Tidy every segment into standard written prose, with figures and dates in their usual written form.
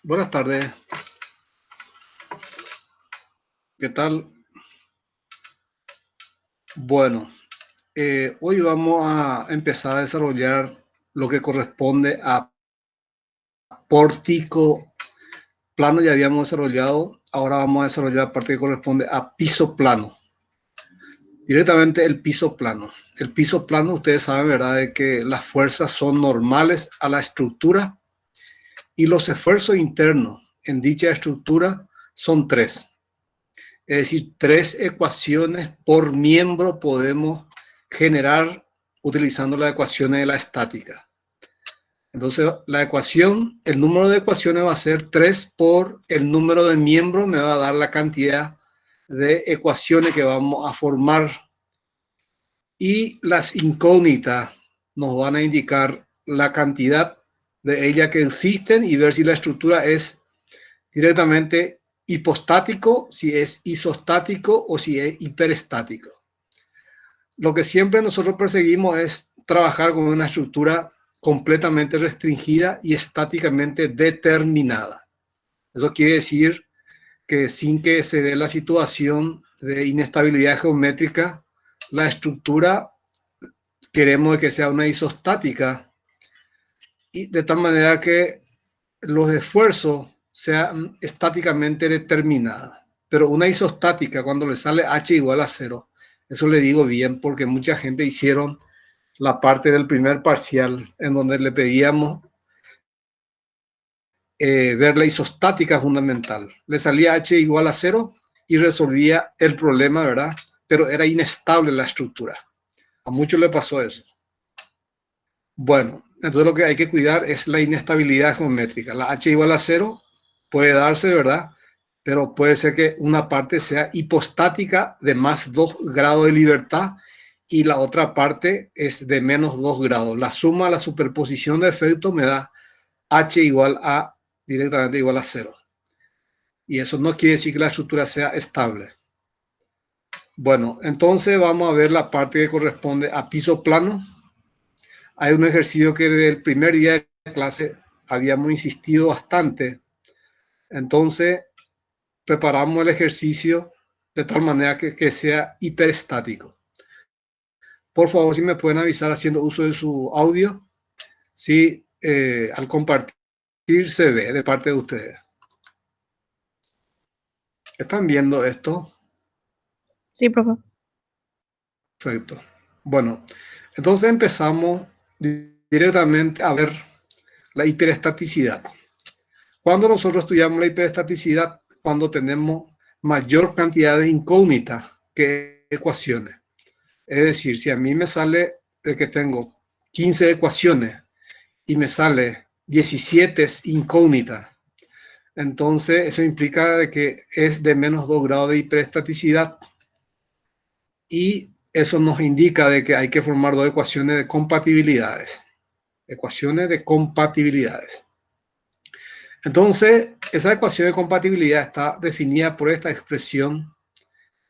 Buenas tardes. ¿Qué tal? Bueno, hoy vamos a empezar a desarrollar lo que corresponde a pórtico plano. Ya habíamos desarrollado, ahora vamos a desarrollar la parte que corresponde a piso plano. Directamente el piso plano. El piso plano, ustedes saben, ¿verdad?, de que las fuerzas son normales a la estructura y los esfuerzos internos en dicha estructura son 3. Es decir, 3 ecuaciones por miembro podemos generar utilizando las ecuaciones de la estática. Entonces, la ecuación, el número de ecuaciones va a ser 3 por el número de miembros, me va a dar la cantidad de ecuaciones que vamos a formar. Y las incógnitas nos van a indicar la cantidad de ellas que existen y ver si la estructura es directamente hipostático, si es isostático o si es hiperestático. Lo que siempre nosotros perseguimos es trabajar con una estructura completamente restringida y estáticamente determinada. Eso quiere decir que sin que se dé la situación de inestabilidad geométrica, la estructura queremos que sea una isostática y de tal manera que los esfuerzos sean estáticamente determinados. Pero una isostática, cuando le sale h igual a 0, eso le digo bien porque mucha gente hicieron la parte del primer parcial en donde le pedíamos ver la isostática fundamental. Le salía h igual a 0 y resolvía el problema, ¿verdad? Pero era inestable la estructura. A muchos le pasó eso. Bueno, entonces lo que hay que cuidar es la inestabilidad geométrica. La h igual a 0 puede darse, ¿verdad? Pero puede ser que una parte sea hipostática de más 2 grados de libertad y la otra parte es de menos 2 grados. La suma, la superposición de efectos me da h igual a directamente igual a 0. Y eso no quiere decir que la estructura sea estable. Bueno, entonces vamos a ver la parte que corresponde a piso plano. Hay un ejercicio que desde el primer día de clase habíamos insistido bastante. Entonces, preparamos el ejercicio de tal manera que sea hiperestático. Por favor, si me pueden avisar haciendo uso de su audio, si al compartir se ve de parte de ustedes. ¿Están viendo esto? Sí, profe. Perfecto. Bueno, entonces empezamos directamente a ver la hiperestaticidad. Cuando nosotros estudiamos la hiperestaticidad, cuando tenemos mayor cantidad de incógnitas que ecuaciones. Es decir, si a mí me sale de que tengo 15 ecuaciones y me sale 17 incógnitas, entonces eso implica de que es de menos 2 grados de hiperestaticidad y eso nos indica de que hay que formar 2 ecuaciones de compatibilidades. Ecuaciones de compatibilidades. Entonces, esa ecuación de compatibilidad está definida por esta expresión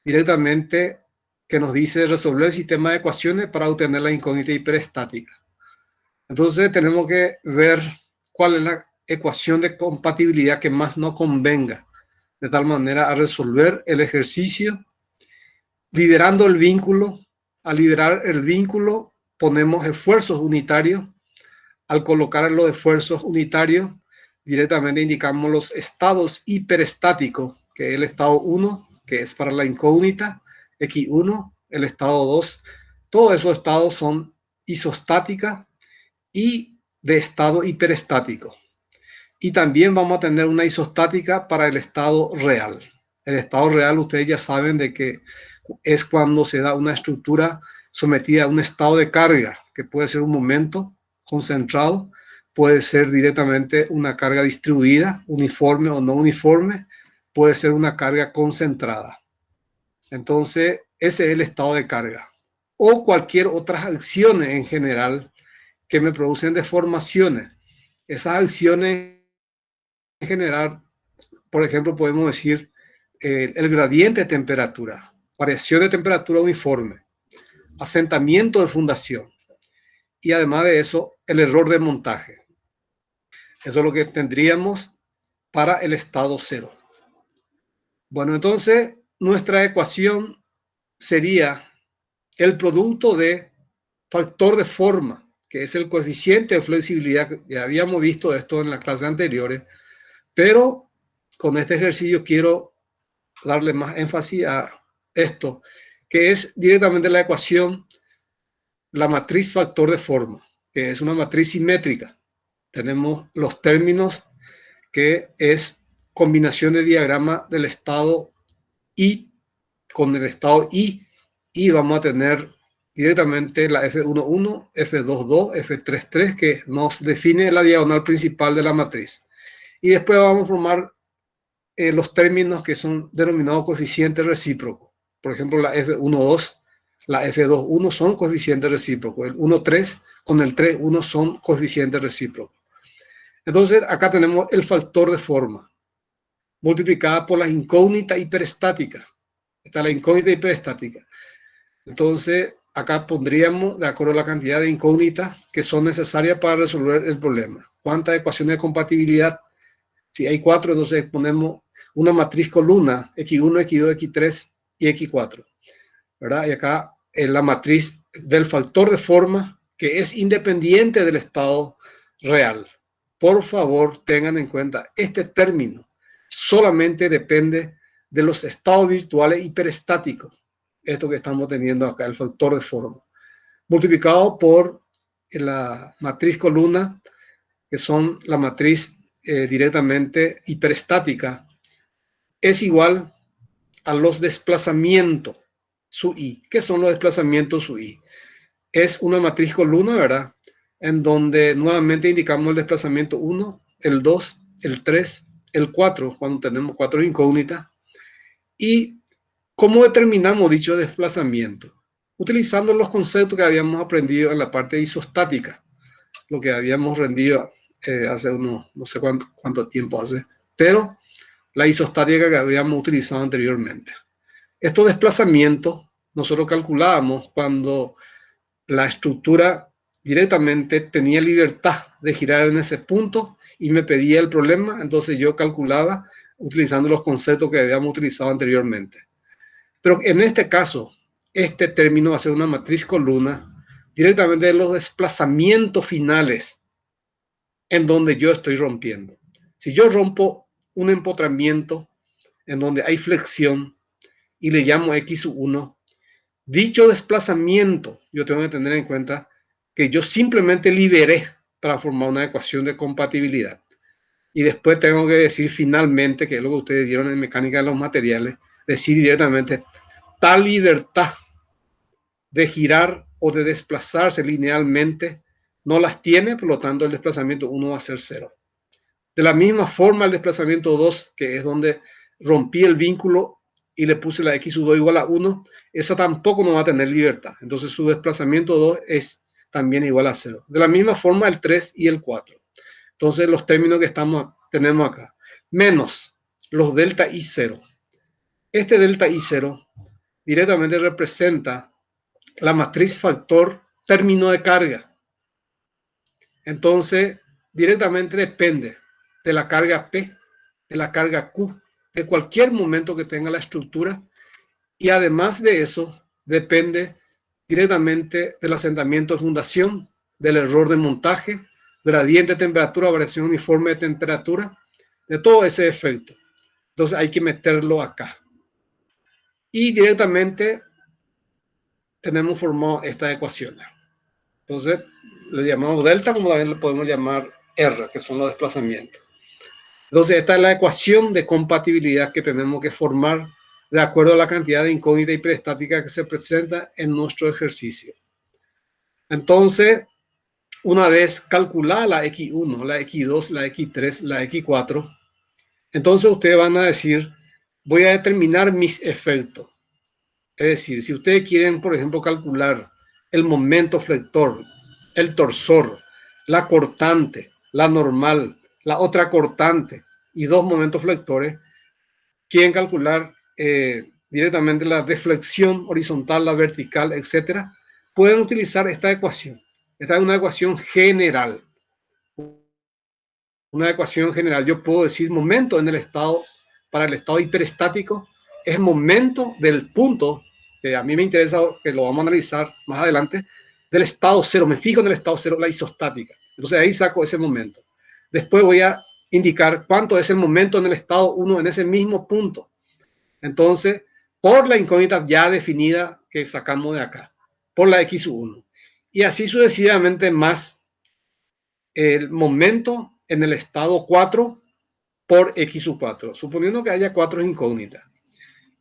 directamente que nos dice resolver el sistema de ecuaciones para obtener la incógnita hiperestática. Entonces, tenemos que ver cuál es la ecuación de compatibilidad que más nos convenga, de tal manera a resolver el ejercicio liderando el vínculo. Al liderar el vínculo, ponemos esfuerzos unitarios. Al colocar los esfuerzos unitarios, directamente indicamos los estados hiperestáticos, que es el estado 1, que es para la incógnita, X1, el estado 2. Todos esos estados son isostáticas y de estado hiperestático. Y también vamos a tener una isostática para el estado real. El estado real, ustedes ya saben de que es cuando se da una estructura sometida a un estado de carga, que puede ser un momento concentrado, puede ser directamente una carga distribuida, uniforme o no uniforme, puede ser una carga concentrada. Entonces, ese es el estado de carga. O cualquier otras acciones en general que me producen deformaciones. Esas acciones en general, por ejemplo, podemos decir el gradiente de temperatura, variación de temperatura uniforme, asentamiento de fundación y además de eso, el error de montaje. Eso es lo que tendríamos para el estado 0. Bueno, entonces nuestra ecuación sería el producto de factor de forma, que es el coeficiente de flexibilidad. Ya habíamos visto esto en las clases anteriores, pero con este ejercicio quiero darle más énfasis a esto, que es directamente la ecuación, la matriz factor de forma, que es una matriz simétrica. Tenemos los términos que es combinación de diagrama del estado I con el estado I, y vamos a tener directamente la F11, F22, F33, que nos define la diagonal principal de la matriz. Y después vamos a formar los términos que son denominados coeficientes recíprocos. Por ejemplo, la F12, la F21 son coeficientes recíprocos. El 13 con el 31 son coeficientes recíprocos. Entonces, acá tenemos el factor de forma, multiplicada por la incógnita hiperestática. Está la incógnita hiperestática. Entonces, acá pondríamos, de acuerdo a la cantidad de incógnitas que son necesarias para resolver el problema. ¿Cuántas ecuaciones de compatibilidad? Si hay 4, entonces ponemos una matriz columna, X1, X2, X3 y X4. ¿Verdad? Y acá es la matriz del factor de forma que es independiente del estado real. Por favor, tengan en cuenta, este término solamente depende de los estados virtuales hiperestáticos. Esto que estamos teniendo acá, el factor de forma, multiplicado por la matriz columna, que son la matriz directamente hiperestática, es igual a los desplazamientos su I. ¿Qué son los desplazamientos su I? Es una matriz columna, ¿verdad? En donde nuevamente indicamos el desplazamiento 1, el 2, el 3, el 4, cuando tenemos 4 incógnitas. ¿Y cómo determinamos dicho desplazamiento? Utilizando los conceptos que habíamos aprendido en la parte isostática, lo que habíamos rendido hace no sé cuánto tiempo hace, pero la isostática que habíamos utilizado anteriormente. Estos desplazamientos nosotros calculábamos cuando la estructura directamente tenía libertad de girar en ese punto y me pedía el problema, entonces yo calculaba utilizando los conceptos que habíamos utilizado anteriormente. Pero en este caso, este término va a ser una matriz columna directamente de los desplazamientos finales en donde yo estoy rompiendo. Si yo rompo un empotramiento en donde hay flexión y le llamo X1, dicho desplazamiento yo tengo que tener en cuenta que yo simplemente liberé para formar una ecuación de compatibilidad. Y después tengo que decir finalmente, que es lo que ustedes dieron en mecánica de los materiales, decir directamente tal libertad de girar o de desplazarse linealmente no las tiene, por lo tanto el desplazamiento 1 va a ser 0. De la misma forma el desplazamiento 2, que es donde rompí el vínculo y le puse la X2 igual a 1, esa tampoco no va a tener libertad. Entonces su desplazamiento 2 es también igual a 0. De la misma forma el 3 y el 4. Entonces los términos que tenemos acá, menos los delta I0. Este delta I0 directamente representa la matriz factor término de carga. Entonces, directamente depende de la carga P, de la carga Q, de cualquier momento que tenga la estructura, y además de eso, depende directamente del asentamiento de fundación, del error de montaje, gradiente de temperatura, variación uniforme de temperatura, de todo ese efecto. Entonces hay que meterlo acá. Y directamente tenemos formado esta ecuación. Entonces le llamamos delta, como también le podemos llamar R, que son los desplazamientos. Entonces esta es la ecuación de compatibilidad que tenemos que formar de acuerdo a la cantidad de incógnita hiperestática que se presenta en nuestro ejercicio. Entonces, una vez calculada la X1, la X2, la X3, la X4, entonces ustedes van a decir, voy a determinar mis efectos. Es decir, si ustedes quieren, por ejemplo, calcular el momento flector, el torsor, la cortante, la normal, la otra cortante y dos momentos flectores, quieren calcular directamente la deflexión horizontal, la vertical, etcétera, pueden utilizar esta ecuación. Esta es una ecuación general. una ecuación general, yo puedo decir momento en el estado, para el estado hiperestático, es momento del punto, que a mí me interesa, que lo vamos a analizar más adelante, del estado cero, me fijo en el estado cero, la isostática. Entonces ahí saco ese momento. Después voy a indicar cuánto es el momento en el estado 1 en ese mismo punto. Entonces, por la incógnita ya definida que sacamos de acá, por la x1. Y así sucesivamente más el momento en el estado 4 por x4, suponiendo que haya 4 incógnitas.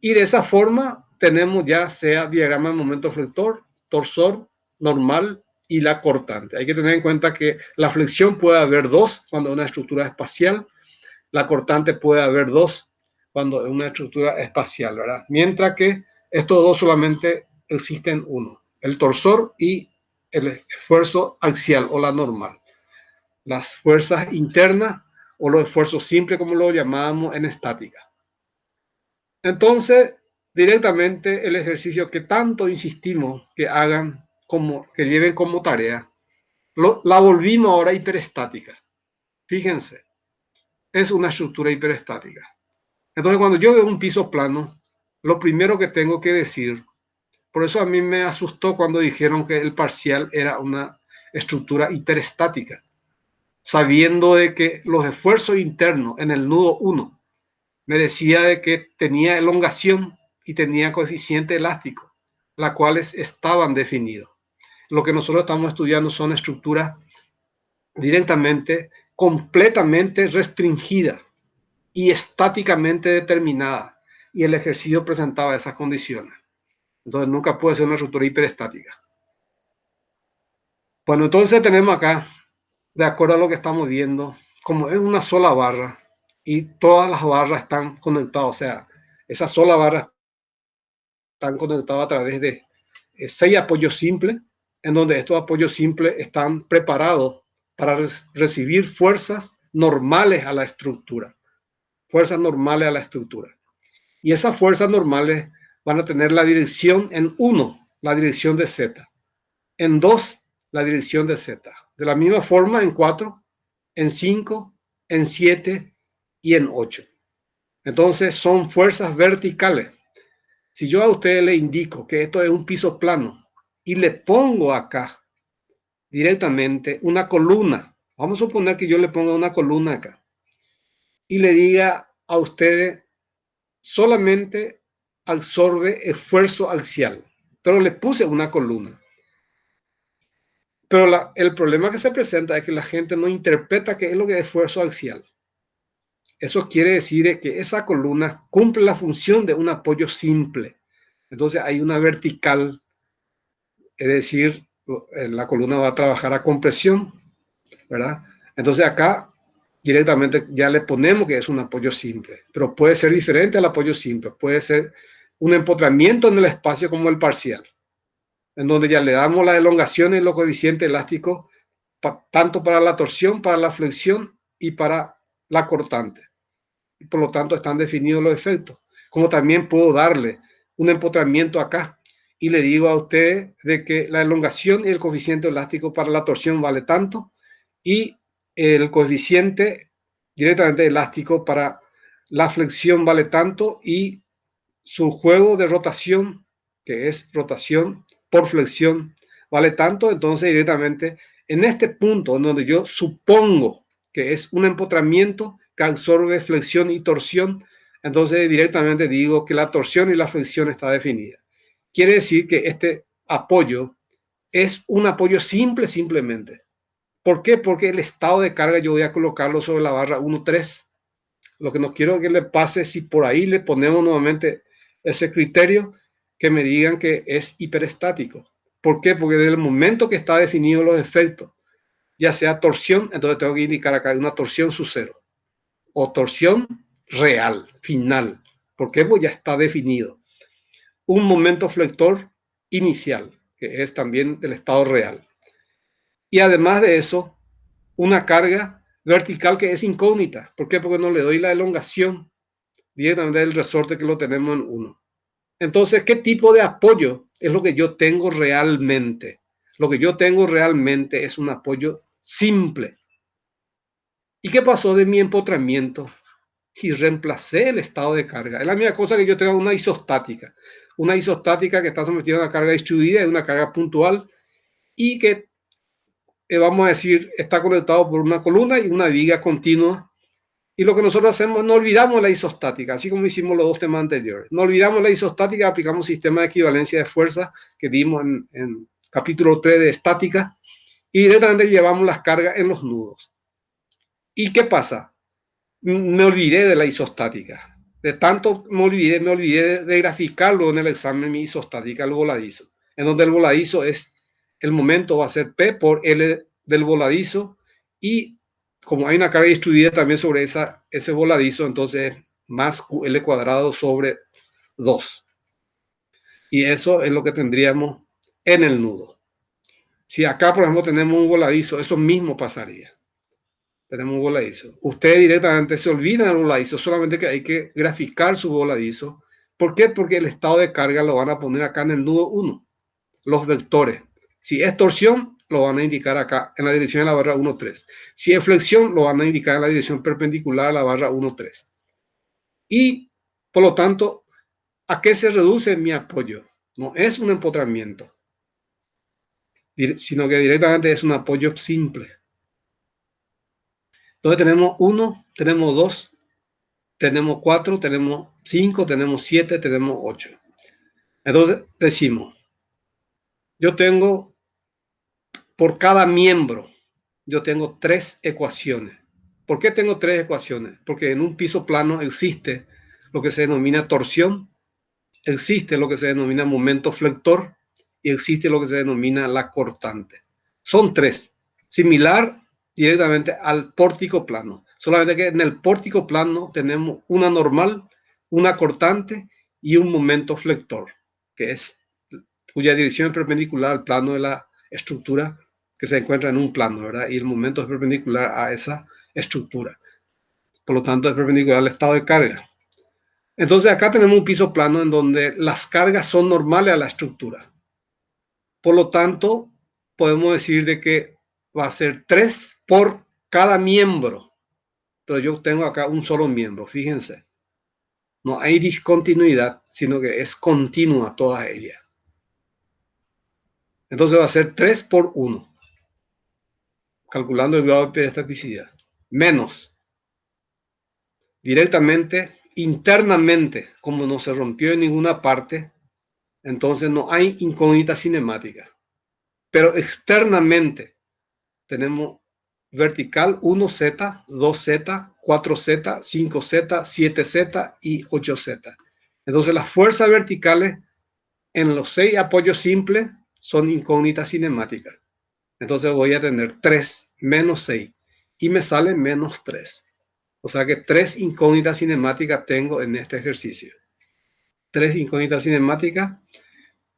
Y de esa forma tenemos ya sea diagrama de momento flector, torsor, normal y la cortante. Hay que tener en cuenta que la flexión puede haber dos cuando es una estructura espacial, la cortante puede haber dos cuando es una estructura espacial, ¿verdad? Mientras que estos dos solamente existen uno, el torsor y el esfuerzo axial o la normal. Las fuerzas internas o los esfuerzos simples, como lo llamábamos en estática. Entonces, directamente el ejercicio que tanto insistimos que hagan, como que lleven como tarea, la volvimos ahora hiperestática. Fíjense, es una estructura hiperestática. Entonces, cuando yo veo un piso plano, lo primero que tengo que decir, por eso a mí me asustó cuando dijeron que el parcial era una estructura hiperestática, sabiendo de que los esfuerzos internos en el nudo 1 me decía de que tenía elongación y tenía coeficiente elástico, las cuales estaban definidos. Lo que nosotros estamos estudiando son estructuras directamente, completamente restringidas y estáticamente determinadas, y el ejercicio presentaba esas condiciones. Entonces nunca puede ser una estructura hiperestática. Bueno, entonces tenemos acá, de acuerdo a lo que estamos viendo, como es una sola barra y todas las barras están conectadas, o sea, esa sola barra están conectados a través de 6 apoyos simples, en donde estos apoyos simples están preparados para recibir fuerzas normales a la estructura. Fuerzas normales a la estructura. Y esas fuerzas normales van a tener la dirección en 1, la dirección de Z. En 2, la dirección de Z. De la misma forma en 4, en 5, en 7 y en 8. Entonces son fuerzas verticales. Si yo a ustedes le indico que esto es un piso plano y le pongo acá directamente una columna, vamos a suponer que yo le ponga una columna acá y le diga a ustedes solamente absorbe esfuerzo axial, pero le puse una columna. Pero el problema que se presenta es que la gente no interpreta qué es lo que es esfuerzo axial. Eso quiere decir que esa columna cumple la función de un apoyo simple. Entonces hay una vertical, es decir, la columna va a trabajar a compresión, ¿verdad? Entonces acá directamente ya le ponemos que es un apoyo simple, pero puede ser diferente al apoyo simple, puede ser un empotramiento en el espacio como el parcial, en donde ya le damos la elongación y los coeficientes elásticos, tanto para la torsión, para la flexión y para la cortante. Y por lo tanto están definidos los efectos. Como también puedo darle un empotramiento acá y le digo a usted de que la elongación y el coeficiente elástico para la torsión vale tanto y el coeficiente directamente elástico para la flexión vale tanto y su juego de rotación, que es rotación por flexión, vale tanto. Entonces directamente en este punto en donde yo supongo que es un empotramiento que absorbe flexión y torsión, entonces directamente digo que la torsión y la flexión está definida. Quiere decir que este apoyo es un apoyo simple simplemente. ¿Por qué? Porque el estado de carga yo voy a colocarlo sobre la barra 1,3. Lo que no quiero que le pase si por ahí le ponemos nuevamente ese criterio, que me digan que es hiperestático. ¿Por qué? Porque desde el momento que está definido los efectos, ya sea torsión, entonces tengo que indicar acá una torsión sub cero o torsión real, final. ¿Por qué? Pues ya está definido. Un momento flector inicial, que es también del estado real. Y además de eso, una carga vertical que es incógnita. ¿Por qué? Porque no le doy la elongación directamente del resorte que lo tenemos en 1. Entonces, ¿qué tipo de apoyo es lo que yo tengo realmente? Lo que yo tengo realmente es un apoyo simple. ¿Y qué pasó de mi empotramiento? Y reemplacé el estado de carga. Es la misma cosa que yo tenga una isostática. Una isostática que está sometida a una carga distribuida y una carga puntual y que, vamos a decir, está conectado por una columna y una viga continua. Y lo que nosotros hacemos, no olvidamos la isostática, así como hicimos los dos temas anteriores. No olvidamos la isostática, aplicamos sistema de equivalencia de fuerza que dimos en capítulo 3 de estática y directamente llevamos las cargas en los nudos. ¿Y qué pasa? Me olvidé de la isostática. De tanto me olvidé de graficarlo en el examen mi isostática, el voladizo. En donde el voladizo es, el momento va a ser P por L del voladizo y como hay una carga distribuida también sobre ese voladizo, entonces más QL cuadrado sobre 2. Y eso es lo que tendríamos en el nudo. Si acá, por ejemplo, tenemos un voladizo, eso mismo pasaría. Tenemos un voladizo. Usted directamente se olvida del voladizo, solamente que hay que graficar su voladizo. ¿Por qué? Porque el estado de carga lo van a poner acá en el nudo 1, los vectores. Si es torsión, lo van a indicar acá en la dirección de la barra 1,3. Si es flexión, lo van a indicar en la dirección perpendicular a la barra 1,3. Y, por lo tanto, ¿a qué se reduce mi apoyo? No es un empotramiento, sino que directamente es un apoyo simple. Entonces tenemos 1, tenemos 2, tenemos 4, tenemos 5, tenemos 7, tenemos 8. Entonces decimos, yo tengo, por cada miembro, yo tengo 3 ecuaciones. ¿Por qué tengo 3 ecuaciones? Porque en un piso plano existe lo que se denomina torsión, existe lo que se denomina momento flector y existe lo que se denomina la cortante. Son 3, similar directamente al pórtico plano. Solamente que en el pórtico plano tenemos una normal, una cortante y un momento flector, que es cuya dirección es perpendicular al plano de la estructura que se encuentra en un plano, ¿verdad? Y el momento es perpendicular a esa estructura. Por lo tanto, es perpendicular al estado de carga. Entonces acá tenemos un piso plano en donde las cargas son normales a la estructura. Por lo tanto, podemos decir de que va a ser 3 por cada miembro. Pero yo tengo acá un solo miembro, fíjense. No hay discontinuidad, sino que es continua toda ella. Entonces va a ser 3 por 1, calculando el grado de peristaticidad. Menos, directamente, internamente, como no se rompió en ninguna parte, entonces no hay incógnita cinemática. Pero externamente tenemos vertical 1Z, 2Z, 4Z, 5Z, 7Z y 8Z. Entonces las fuerzas verticales en los 6 apoyos simples son incógnitas cinemáticas. Entonces voy a tener 3 menos 6 y me sale menos 3. O sea que 3 incógnitas cinemáticas tengo en este ejercicio. 3 incógnitas cinemáticas.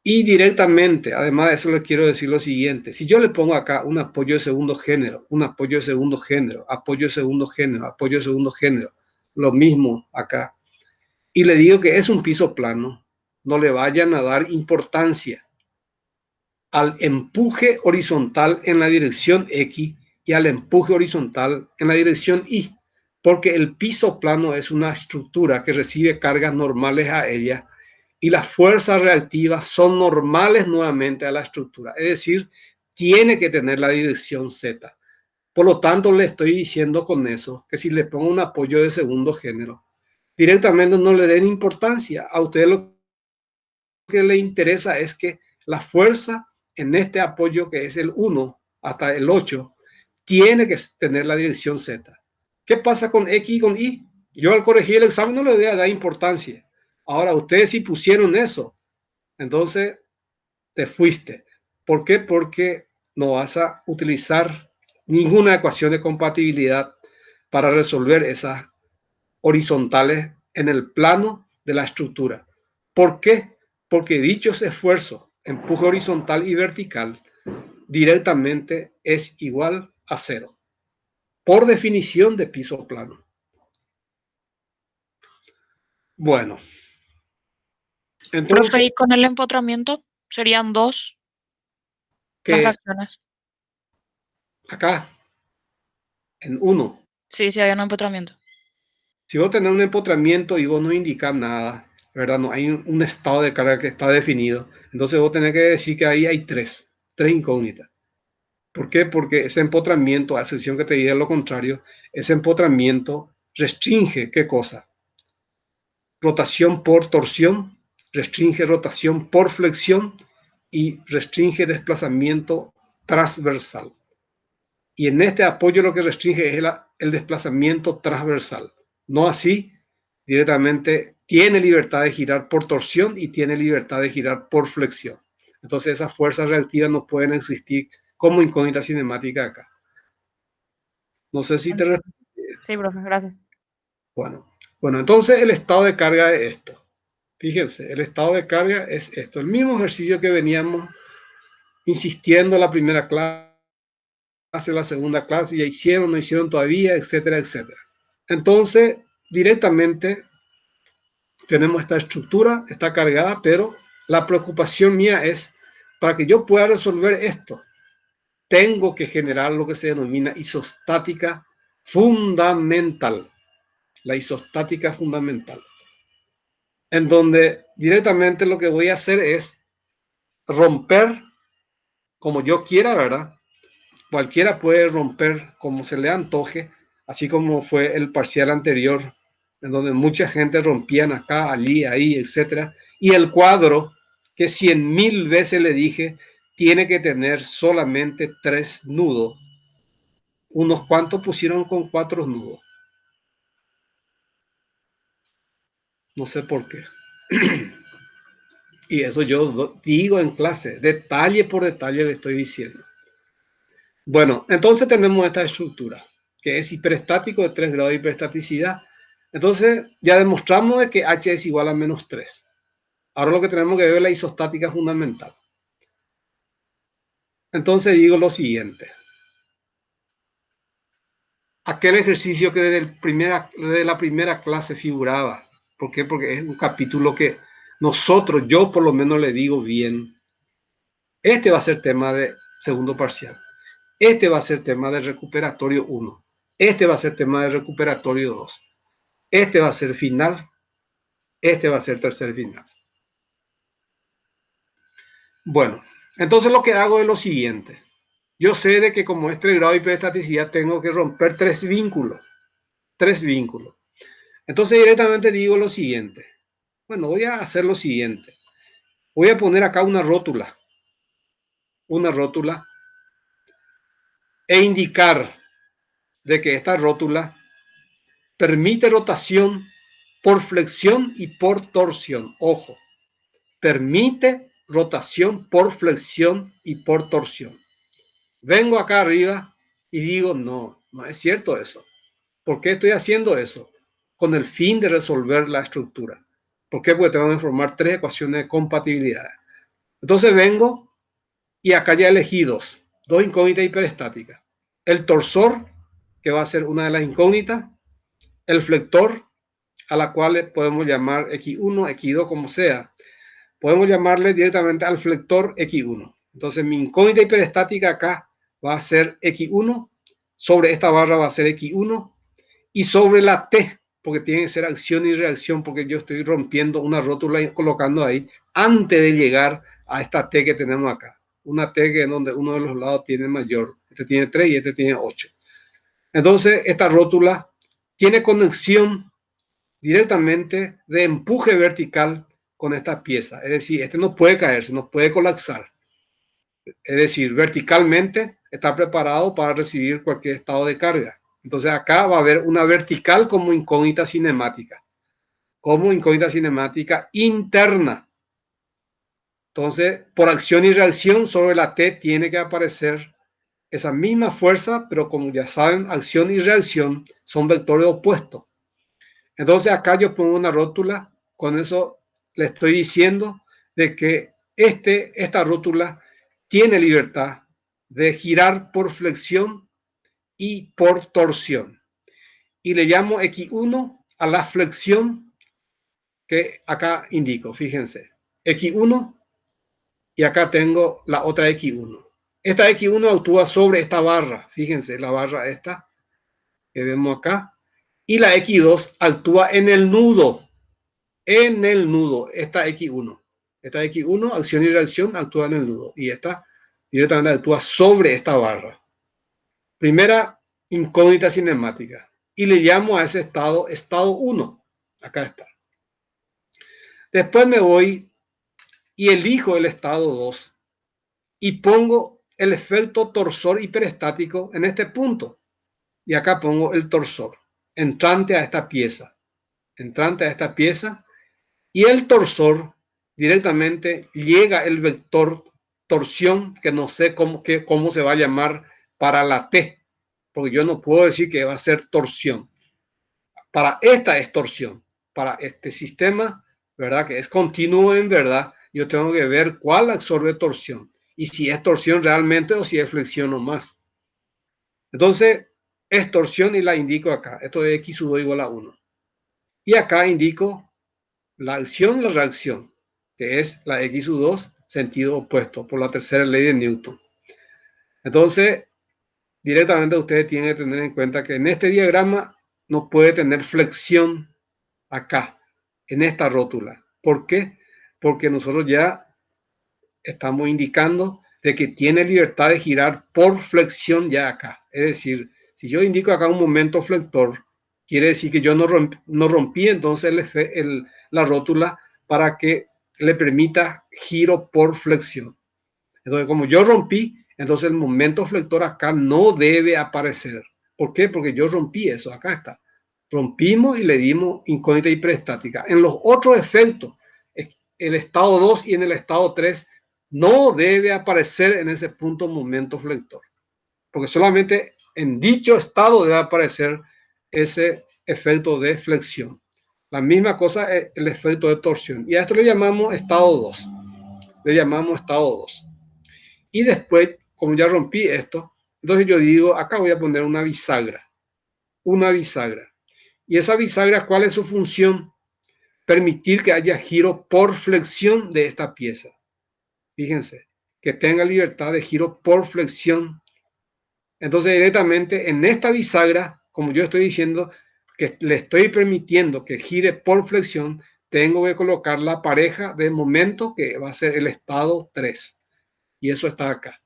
Y directamente, además de eso, les quiero decir lo siguiente. Si yo le pongo acá un apoyo de segundo género, un apoyo de segundo género, apoyo de segundo género, apoyo de segundo género, lo mismo acá, y le digo que es un piso plano, no le vayan a dar importancia al empuje horizontal en la dirección X y al empuje horizontal en la dirección Y, porque el piso plano es una estructura que recibe cargas normales a ella y las fuerzas reactivas son normales nuevamente a la estructura, es decir, tiene que tener la dirección Z. Por lo tanto, le estoy diciendo con eso que si le pongo un apoyo de segundo género, directamente no le den importancia. A usted lo que le interesa es que la fuerza en este apoyo, que es el 1 hasta el 8, tiene que tener la dirección Z. ¿Qué pasa con X y con Y? Yo al corregir el examen no le voy a dar importancia. Ahora, ustedes sí pusieron eso, entonces te fuiste. ¿Por qué? Porque no vas a utilizar ninguna ecuación de compatibilidad para resolver esas horizontales en el plano de la estructura. ¿Por qué? Porque dichos esfuerzos, empuje horizontal y vertical, directamente es igual a 0, por definición de piso plano. Bueno, entonces, Profe, y con el empotramiento serían 2 las ¿qué es reacciones. acá? En 1. Sí, sí, hay un empotramiento. Si vos tenés un empotramiento y vos no indicás nada, ¿verdad? No hay un estado de carga que está definido. Entonces vos tenés que decir que ahí hay tres incógnitas. ¿Por qué? Porque ese empotramiento, a excepción que te diga lo contrario, ese empotramiento restringe, ¿qué cosa? Rotación por torsión, restringe rotación por flexión y restringe desplazamiento transversal. Y en este apoyo lo que restringe es el desplazamiento transversal. No así, directamente tiene libertad de girar por torsión y tiene libertad de girar por flexión. Entonces esas fuerzas reactivas no pueden existir como incógnita cinemática acá. No sé si te Entiendo. respondo. Sí, profe, gracias. Bueno, entonces el estado de carga es esto. Fíjense, el estado de carga es esto. El mismo ejercicio que veníamos insistiendo en la primera clase, la segunda clase, ya hicieron, no hicieron todavía, etcétera, etcétera. Entonces, directamente tenemos esta estructura, está cargada, pero la preocupación mía es, para que yo pueda resolver esto, tengo que generar lo que se denomina isostática fundamental. La isostática fundamental. En donde directamente lo que voy a hacer es romper como yo quiera, ¿verdad? Cualquiera puede romper como se le antoje, así como fue el parcial anterior, en donde mucha gente rompían acá, allí, ahí, etcétera. Y el cuadro, que 100.000 veces le dije, tiene que tener solamente 3 nudos. Unos cuantos pusieron con 4 nudos. No sé por qué. Y eso yo digo en clase, detalle por detalle le estoy diciendo. Bueno, entonces tenemos esta estructura, que es hiperestático de 3 grados de hiperestaticidad. Entonces ya demostramos de que H es igual a menos 3. Ahora lo que tenemos que ver es la isostática fundamental. Entonces digo lo siguiente. Aquel ejercicio que desde la primera clase figuraba. ¿Por qué? Porque es un capítulo que nosotros, yo por lo menos le digo bien. Este va a ser tema de segundo parcial. Este va a ser tema de recuperatorio 1. Este va a ser tema de recuperatorio 2. Este va a ser final. Este va a ser tercer final. Bueno, entonces lo que hago es lo siguiente. Yo sé de que como es 3 grados de hiperestaticidad tengo que romper 3 vínculos. 3 vínculos. Entonces directamente digo lo siguiente. Bueno, voy a hacer lo siguiente. Voy a poner acá una rótula. Una rótula. E indicar de que esta rótula permite rotación por flexión y por torsión. Ojo, permite rotación por flexión y por torsión. Vengo acá arriba y digo, no, no es cierto eso. ¿Por qué estoy haciendo eso? Con el fin de resolver la estructura. ¿Por qué? Porque tengo que formar 3 ecuaciones de compatibilidad. Entonces vengo y acá ya elegí dos incógnitas hiperestáticas. El torsor, que va a ser una de las incógnitas, el flector, a la cual podemos llamar X1, X2, como sea. Podemos llamarle directamente al flector X1. Entonces mi incógnita hiperestática acá va a ser X1, sobre esta barra va a ser X1, y sobre la T, porque tiene que ser acción y reacción, porque yo estoy rompiendo una rótula y colocando ahí antes de llegar a esta T que tenemos acá. Una T que es donde uno de los lados tiene mayor. Este tiene 3 y este tiene 8. Entonces, esta rótula tiene conexión directamente de empuje vertical con esta pieza. Es decir, este no puede caerse, no puede colapsar. Es decir, verticalmente está preparado para recibir cualquier estado de carga. Entonces acá va a haber una vertical como incógnita cinemática interna. Entonces, por acción y reacción sobre la T tiene que aparecer esa misma fuerza, pero como ya saben, acción y reacción son vectores opuestos. Entonces acá yo pongo una rótula, con eso le estoy diciendo de que esta rótula tiene libertad de girar por flexión y por torsión. Y le llamo X1 a la flexión que acá indico, fíjense. X1 y acá tengo la otra X1. Esta X1 actúa sobre esta barra, fíjense, la barra esta que vemos acá, y la X2 actúa en el nudo, esta X1. Esta X1, acción y reacción, actúa en el nudo, y esta directamente actúa sobre esta barra. Primera incógnita cinemática, y le llamo a ese estado, estado 1, acá está. Después me voy y elijo el estado 2, y pongo el efecto torsor hiperestático en este punto. Y acá pongo el torsor, entrante a esta pieza. Y el torsor directamente llega el vector torsión, que no sé cómo se va a llamar para la T, porque yo no puedo decir que va a ser torsión. Para esta es torsión. Para este sistema, ¿verdad? Que es continuo en verdad, yo tengo que ver cuál absorbe torsión. Y si es torsión realmente o si es flexión o más. Entonces, es torsión y la indico acá. Esto es X sub 2 igual a 1. Y acá indico la acción y la reacción, que es la X sub 2, sentido opuesto, por la tercera ley de Newton. Entonces, directamente ustedes tienen que tener en cuenta que en este diagrama no puede tener flexión acá, en esta rótula. ¿Por qué? Porque nosotros ya estamos indicando de que tiene libertad de girar por flexión ya acá. Es decir, si yo indico acá un momento flector, quiere decir que yo no rompí entonces la rótula para que le permita giro por flexión. Entonces, como yo rompí, entonces el momento flector acá no debe aparecer. ¿Por qué? Porque yo rompí eso, acá está. Rompimos y le dimos incógnita hiperestática. En los otros efectos, el estado 2 y en el estado 3, no debe aparecer en ese punto momento flector, porque solamente en dicho estado debe aparecer ese efecto de flexión. La misma cosa es el efecto de torsión, y a esto le llamamos estado 2. Y después, como ya rompí esto, entonces yo digo, acá voy a poner una bisagra. Y esa bisagra, ¿cuál es su función? Permitir que haya giro por flexión de esta pieza. Fíjense, que tenga libertad de giro por flexión. Entonces, directamente en esta bisagra, como yo estoy diciendo que le estoy permitiendo que gire por flexión, tengo que colocar la pareja de momento que va a ser el estado 3. Y eso está acá.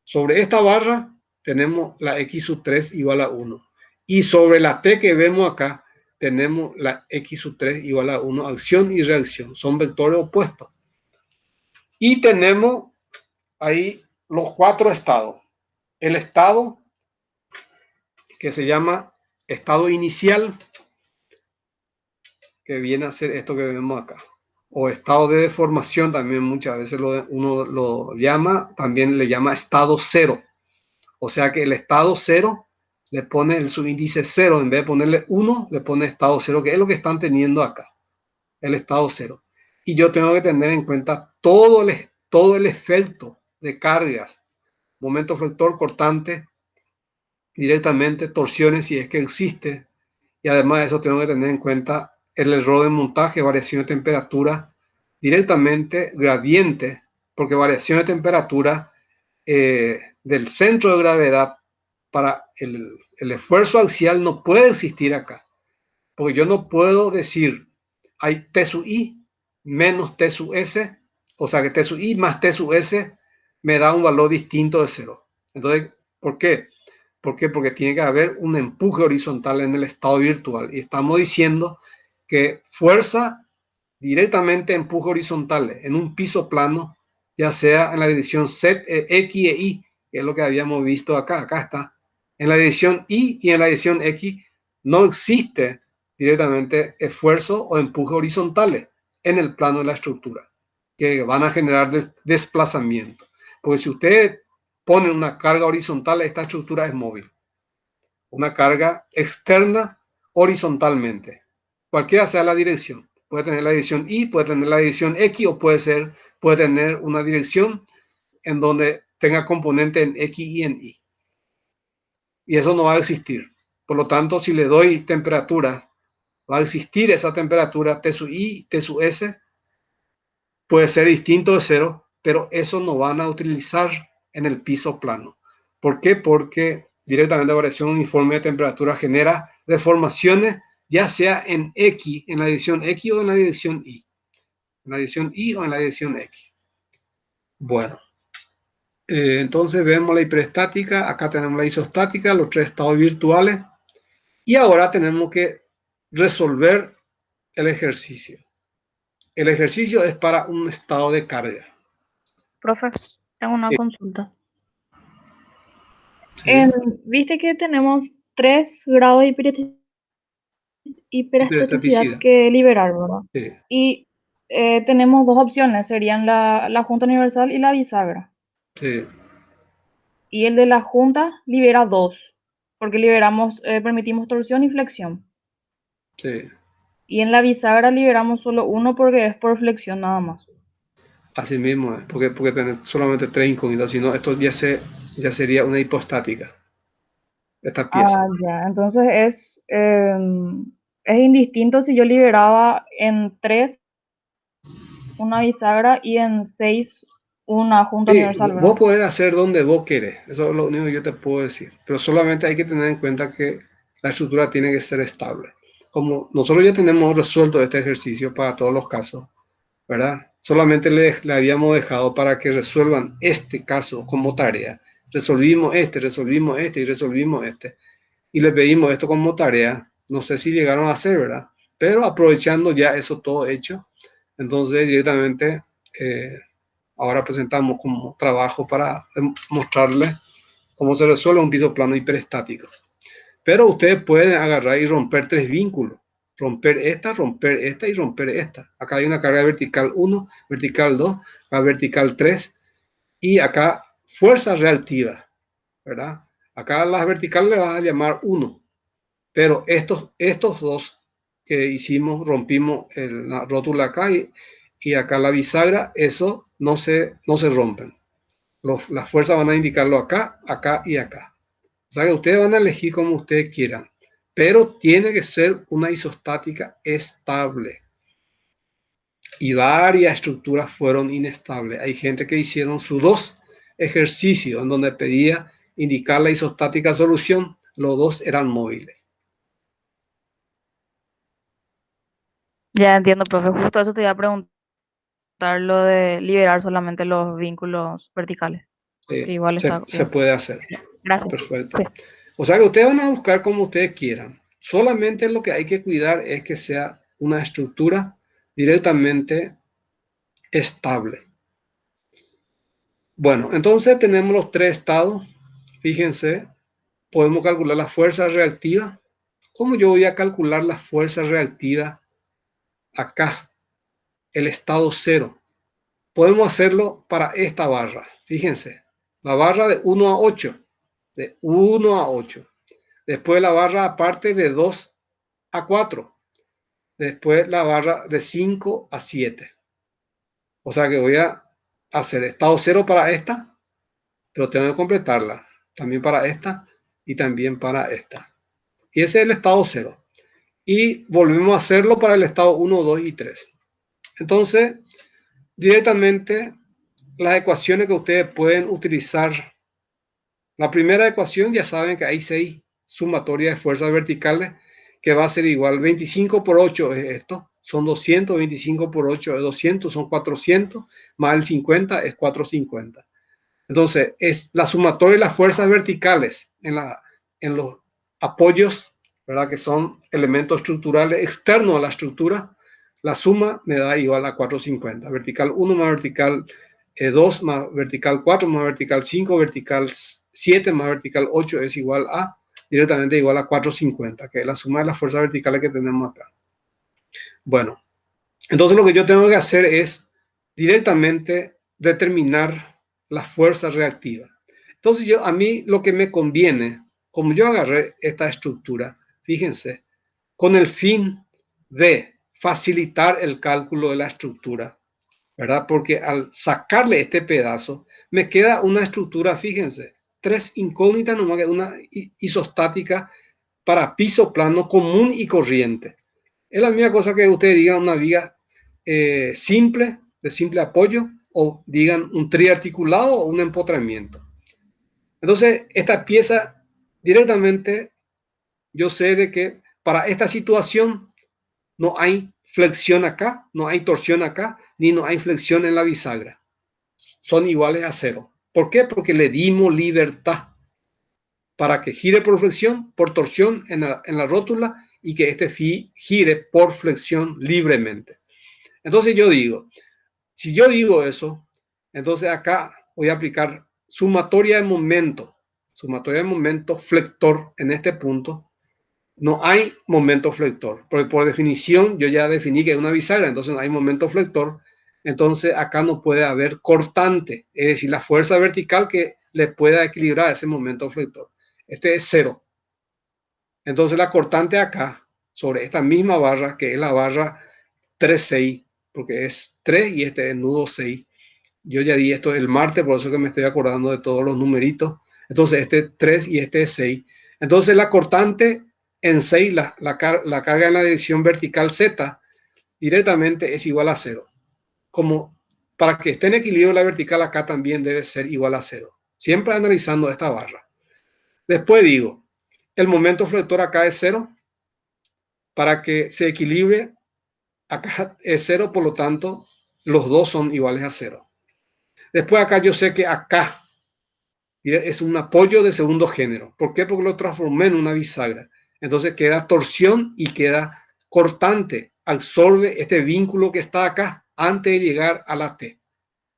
Sobre esta barra tenemos la X sub 3 igual a 1. Y sobre la T que vemos acá, tenemos la X sub 3 igual a 1, acción y reacción. Son vectores opuestos. Y tenemos ahí los 4 estados. El estado que se llama estado inicial, que viene a ser esto que vemos acá. O estado de deformación, también muchas veces uno lo llama, también le llama estado cero. O sea que el estado cero le pone el subíndice 0, en vez de ponerle 1, le pone estado 0, que es lo que están teniendo acá, el estado 0. Y yo tengo que tener en cuenta todo el efecto de cargas, momento flector, cortante, directamente, torsiones si es que existe. Y además de eso tengo que tener en cuenta el error de montaje, variación de temperatura, directamente gradiente, porque variación de temperatura del centro de gravedad para el esfuerzo axial no puede existir acá, porque yo no puedo decir hay T sub I menos T sub S, o sea que T sub I más T sub S me da un valor distinto de 0. Entonces, ¿por qué? ¿Por qué? Porque tiene que haber un empuje horizontal en el estado virtual, y estamos diciendo que fuerza directamente empuje horizontal en un piso plano, ya sea en la dirección Z, X e Y, que es lo que habíamos visto acá está. En la dirección Y y en la dirección X no existe directamente esfuerzo o empuje horizontales en el plano de la estructura, que van a generar desplazamiento. Porque si usted pone una carga horizontal, esta estructura es móvil. Una carga externa horizontalmente, cualquiera sea la dirección. Puede tener la dirección Y, puede tener la dirección X, o puede tener una dirección en donde tenga componente en X y en Y. Y eso no va a existir. Por lo tanto, si le doy temperatura, va a existir esa temperatura T sub I, T sub S, puede ser distinto de 0, pero eso no van a utilizar en el piso plano. ¿Por qué? Porque directamente variación uniforme de temperatura genera deformaciones, ya sea en X, en la dirección X o en la dirección Y. En la dirección Y o en la dirección X. Bueno, entonces vemos la hiperestática, acá tenemos la isostática, los tres estados virtuales, y ahora tenemos que resolver el ejercicio. El ejercicio es para un estado de carga. Profe, tengo una consulta. ¿Sí? Viste que tenemos 3 grados de hiperestaticidad Hiperestaticidad. que liberar, ¿verdad? Sí, Y tenemos dos opciones, serían la junta universal y la bisagra. sí, Y el de la junta libera 2, porque permitimos torsión y flexión. sí. Y en la bisagra liberamos solo uno porque es por flexión nada más. Así mismo es, porque tener solamente tres incógnitas, sino esto ya sería una hipostática, esta pieza. Ah, ya. Entonces es indistinto si yo liberaba en 3 una bisagra y en 6 una junta Sí, universal, vos ¿verdad? podés hacer donde vos querés, eso es lo único que yo te puedo decir, pero solamente hay que tener en cuenta que la estructura tiene que ser estable. Como nosotros ya tenemos resuelto este ejercicio para todos los casos, ¿verdad? Solamente le habíamos dejado para que resuelvan este caso como tarea. Resolvimos este y resolvimos este. Y le pedimos esto como tarea. No sé si llegaron a hacer, ¿verdad? Pero aprovechando ya eso todo hecho, entonces directamente ahora presentamos como trabajo para mostrarles cómo se resuelve un piso plano hiperestático. Pero ustedes pueden agarrar y romper tres vínculos. Romper esta y romper esta. Acá hay una carga vertical 1, vertical 2, acá vertical 3 y acá fuerza reactiva, ¿verdad? Acá las verticales le vas a llamar 1, pero estos dos que hicimos, rompimos la rótula acá y acá la bisagra, eso no se rompen. Las fuerzas van a indicarlo acá, acá y acá. O sea que ustedes van a elegir como ustedes quieran, pero tiene que ser una isostática estable. Y varias estructuras fueron inestables. Hay gente que hicieron sus dos ejercicios en donde pedía indicar la isostática solución. Los dos eran móviles. Ya entiendo, profe. Justo eso te iba a preguntar, lo de liberar solamente los vínculos verticales, que igual está Se bien. puede hacer. Gracias. Perfecto. Sí. O sea que ustedes van a buscar como ustedes quieran. Solamente lo que hay que cuidar es que sea una estructura directamente estable. Bueno, entonces tenemos los tres estados. Fíjense, podemos calcular la fuerza reactiva. ¿Cómo yo voy a calcular la fuerza reactiva acá? El estado cero. Podemos hacerlo para esta barra. Fíjense, la barra de 1 a 8. De 1 a 8. Después la barra aparte de 2 a 4. Después la barra de 5 a 7. O sea que voy a hacer estado cero para esta, pero tengo que completarla también para esta y también para esta. Y ese es el estado cero. Y volvemos a hacerlo para el estado 1, 2 y 3. Entonces, directamente las ecuaciones que ustedes pueden utilizar. La primera ecuación ya saben que hay 6 sumatorias de fuerzas verticales que va a ser igual. 25 por 8 es esto. Son 200, 25 por 8 es 200, son 400, más el 50 es 450. Entonces, es la sumatoria de las fuerzas verticales en los apoyos, ¿verdad? Que son elementos estructurales externos a la estructura. La suma me da igual a 450. Vertical 1 más vertical 2 más vertical 4 más vertical 5, vertical 7 más vertical 8 es igual a, directamente igual a 450, que es la suma de las fuerzas verticales que tenemos acá. Bueno, entonces lo que yo tengo que hacer es directamente determinar la fuerza reactiva. Entonces a mí lo que me conviene, como yo agarré esta estructura, fíjense, con el fin de facilitar el cálculo de la estructura, ¿verdad? Porque al sacarle este pedazo, me queda una estructura, fíjense, tres incógnitas, nomás que una isostática para piso plano común y corriente. Es la misma cosa que ustedes digan una viga simple, de simple apoyo, o digan un triarticulado o un empotramiento. Entonces, esta pieza directamente yo sé de que para esta situación no hay flexión acá, no hay torsión acá, ni no hay flexión en la bisagra. Son iguales a cero. ¿Por qué? Porque le dimos libertad para que gire por flexión, por torsión en la rótula y que este gire por flexión libremente. Entonces yo digo, si yo digo eso, entonces acá voy a aplicar sumatoria de momento flector en este punto. No hay momento flector, porque por definición yo ya definí que es una bisagra, entonces no hay momento flector. Entonces acá no puede haber cortante, es decir, la fuerza vertical que le pueda equilibrar ese momento flector. Este es cero. Entonces la cortante acá, sobre esta misma barra, que es la barra 3,6, porque es 3 y este es nudo 6. Yo ya di esto el martes, por eso que me estoy acordando de todos los numeritos. Entonces este es 3 y este es 6. Entonces la cortante en 6, la carga en la dirección vertical Z, directamente es igual a 0. Como para que esté en equilibrio la vertical acá también debe ser igual a 0. Siempre analizando esta barra. Después digo, el momento flector acá es 0. Para que se equilibre, acá es 0, por lo tanto, los dos son iguales a 0. Después acá yo sé que acá es un apoyo de segundo género. ¿Por qué? Porque lo transformé en una bisagra. Entonces queda torsión y queda cortante. Absorbe este vínculo que está acá antes de llegar a la T.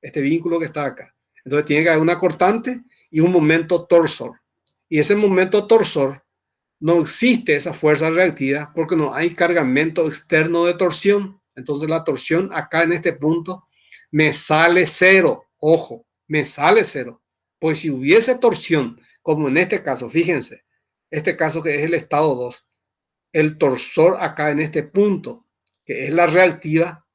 Este vínculo que está acá. Entonces tiene que haber una cortante y un momento torsor. Y ese momento torsor no existe esa fuerza reactiva porque no hay cargamento externo de torsión. Entonces la torsión acá en este punto me sale cero. Ojo, me sale cero. Pues si hubiese torsión, como en este caso, fíjense, este caso que es el estado 2, el torsor acá en este punto, que es la reactiva,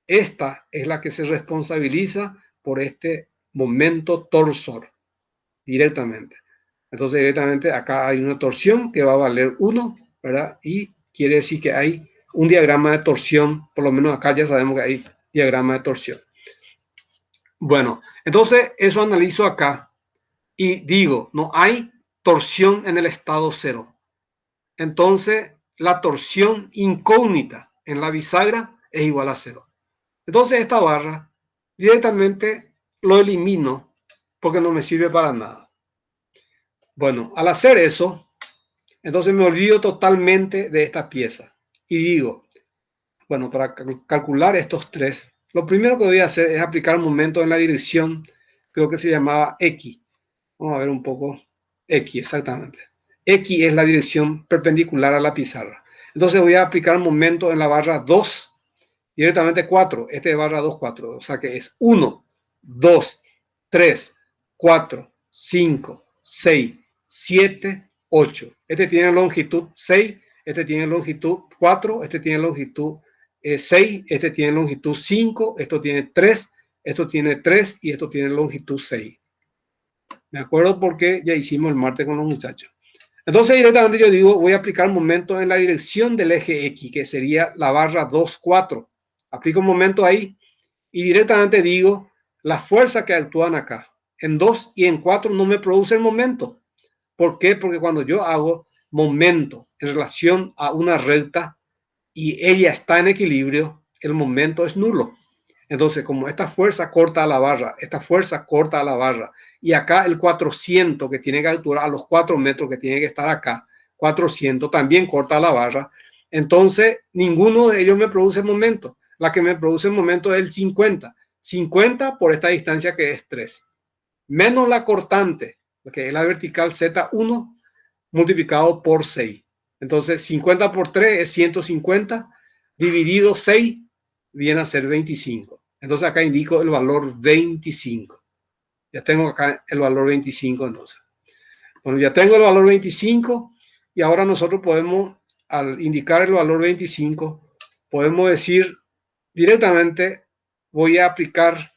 esta es la que se responsabiliza por este momento torsor directamente. Entonces directamente acá hay una torsión que va a valer 1, ¿verdad? Y quiere decir que hay un diagrama de torsión, por lo menos acá ya sabemos que hay diagrama de torsión. Bueno, entonces eso analizo acá y digo, no hay torsión en el estado 0. Entonces la torsión incógnita en la bisagra es igual a 0. Entonces esta barra directamente lo elimino porque no me sirve para nada. Bueno, al hacer eso, entonces me olvido totalmente de esta pieza y digo, bueno, para calcular estos tres, lo primero que voy a hacer es aplicar un momento en la dirección, creo que se llamaba X. Vamos a ver un poco. X, exactamente. X es la dirección perpendicular a la pizarra. Entonces voy a aplicar un momento en la barra 2, directamente 4. Este es barra 2, 4. O sea que es 1, 2, 3, 4, 5, 6, 7, 8. Este tiene longitud 6, este tiene longitud 4, este tiene longitud 6, este tiene longitud 5, esto tiene 3, esto tiene 3 y esto tiene longitud 6. Me acuerdo porque ya hicimos el martes con los muchachos. Entonces directamente yo digo, voy a aplicar momento en la dirección del eje X, que sería la barra 2, 4. Aplico un momento ahí y directamente digo, las fuerzas que actúan acá, en 2 y en 4 no me producen momento. ¿Por qué? Porque cuando yo hago momento en relación a una recta y ella está en equilibrio, el momento es nulo. Entonces, como esta fuerza corta a la barra, esta fuerza corta a la barra, y acá el 400 que tiene que actuar a los 4 metros que tiene que estar acá, 400 también corta a la barra, entonces ninguno de ellos me produce momento. La que me produce momento es el 50. 50 por esta distancia que es 3. Menos la cortante, que es la vertical Z1, multiplicado por 6. Entonces, 50 por 3 es 150, dividido 6 viene a ser 25. Entonces acá indico el valor 25. Ya tengo acá el valor 25 entonces. Bueno, ya tengo el valor 25 y ahora nosotros podemos, al indicar el valor 25, podemos decir directamente, voy a aplicar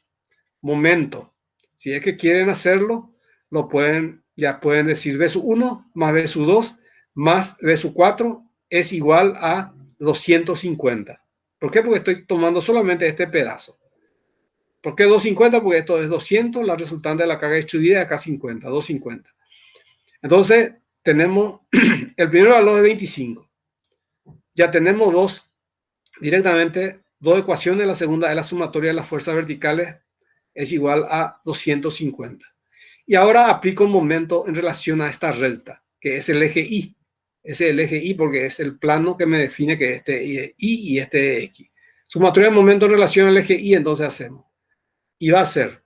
momento. Si es que quieren hacerlo, lo pueden, ya pueden decir B1 más B2 más B4 es igual a 250. ¿Por qué? Porque estoy tomando solamente este pedazo. ¿Por qué 250? Porque esto es 200, la resultante de la carga distribuida acá 50, 250. Entonces, tenemos el primer valor de 25. Ya tenemos directamente dos ecuaciones. La segunda es la sumatoria de las fuerzas verticales, es igual a 250. Y ahora aplico un momento en relación a esta recta, que es el eje Y. Ese es el eje Y porque es el plano que me define que este Y y este X. Sumatoria de momento en relación al eje Y, entonces hacemos. Y va a ser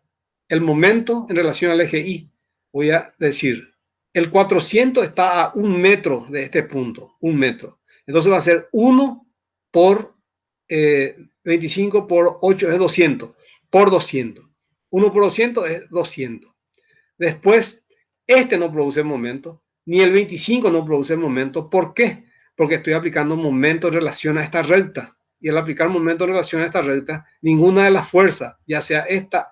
el momento en relación al eje Y. Voy a decir, el 400 está a 1 metro de este punto, 1 metro. Entonces va a ser 1 por 25 por 8 es 200, por 200. 1 por 200 es 200. Después, este no produce momento, ni el 25 no produce momento. ¿Por qué? Porque estoy aplicando momento en relación a esta recta. Y al aplicar momento en relación a esta recta, ninguna de las fuerzas, ya sea esta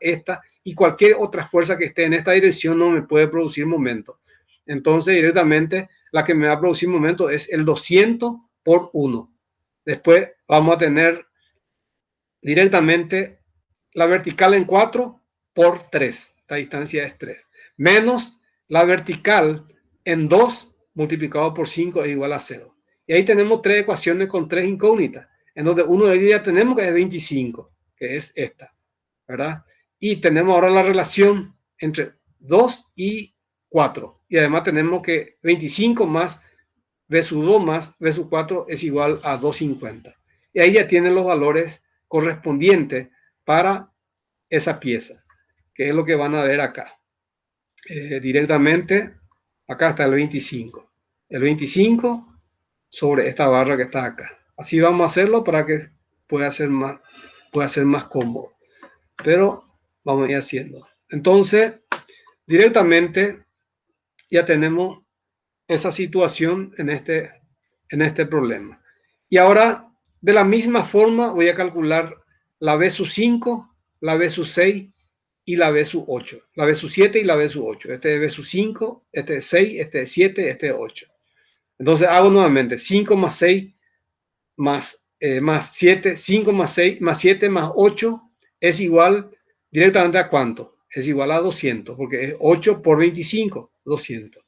y cualquier otra fuerza que esté en esta dirección, no me puede producir momento. Entonces, directamente, la que me va a producir momento es el 200 por 1. Después vamos a tener directamente la vertical en 4 por 3. Esta distancia es 3. Menos la vertical en 2 multiplicado por 5 es igual a 0. Y ahí tenemos tres ecuaciones con tres incógnitas, en donde uno de ellos ya tenemos que es 25, que es esta, ¿verdad? Y tenemos ahora la relación entre 2 y 4. Y además tenemos que 25 más V sub 2 más V sub 4 es igual a 250. Y ahí ya tienen los valores correspondientes para esa pieza, que es lo que van a ver acá. Directamente, acá está el 25. El 25 sobre esta barra que está acá. Así vamos a hacerlo para que pueda ser más cómodo. Pero vamos a ir haciendo. Entonces, directamente ya tenemos esa situación en este problema. Y ahora, de la misma forma, voy a calcular la B sub 5, la B sub 6 y la B sub 8. La B sub 7 y la B sub 8. Este es B sub 5, este es 6, este es 7, este es 8. Entonces hago nuevamente 5 más 6 más 7, 5 más 6 más 7 más 8 es igual directamente a ¿cuánto? Es igual a 200, porque es 8 por 25, 200.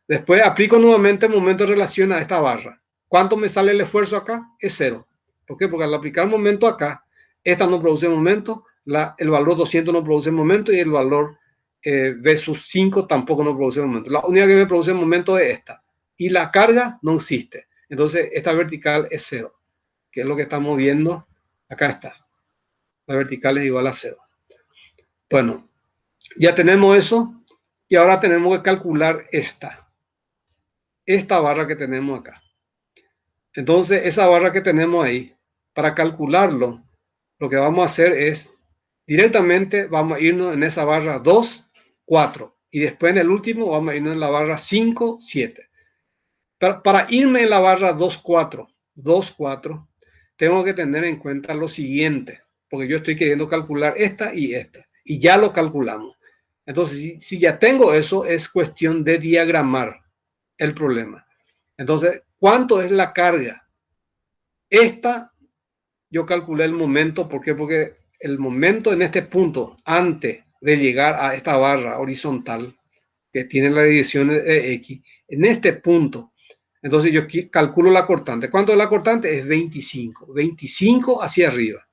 Después aplico nuevamente el momento en relación a esta barra. ¿Cuánto me sale el esfuerzo acá? Es 0. ¿Por qué? Porque al aplicar momento acá, esta no produce momento, el valor 200 no produce momento y el valor V sub 5 tampoco no produce momento. La única que me produce momento es esta. Y la carga no existe. Entonces esta vertical es 0, que es lo que estamos viendo. Acá está. La vertical es igual a 0. Bueno, ya tenemos eso y ahora tenemos que calcular esta barra que tenemos acá. Entonces, esa barra que tenemos ahí, para calcularlo, lo que vamos a hacer es, directamente vamos a irnos en esa barra 2, 4. Y después en el último vamos a irnos en la barra 5, 7. Para irme en la barra 2, 4, tengo que tener en cuenta lo siguiente, porque yo estoy queriendo calcular esta, y ya lo calculamos. Entonces, si ya tengo eso, es cuestión de diagramar el problema. Entonces, ¿cuánto es la carga? Esta, yo calculé el momento, ¿por qué? Porque el momento en este punto, antes de llegar a esta barra horizontal, que tiene la dirección de X, en este punto, entonces yo calculo la cortante. ¿Cuánto es la cortante? Es 25. 25 hacia arriba.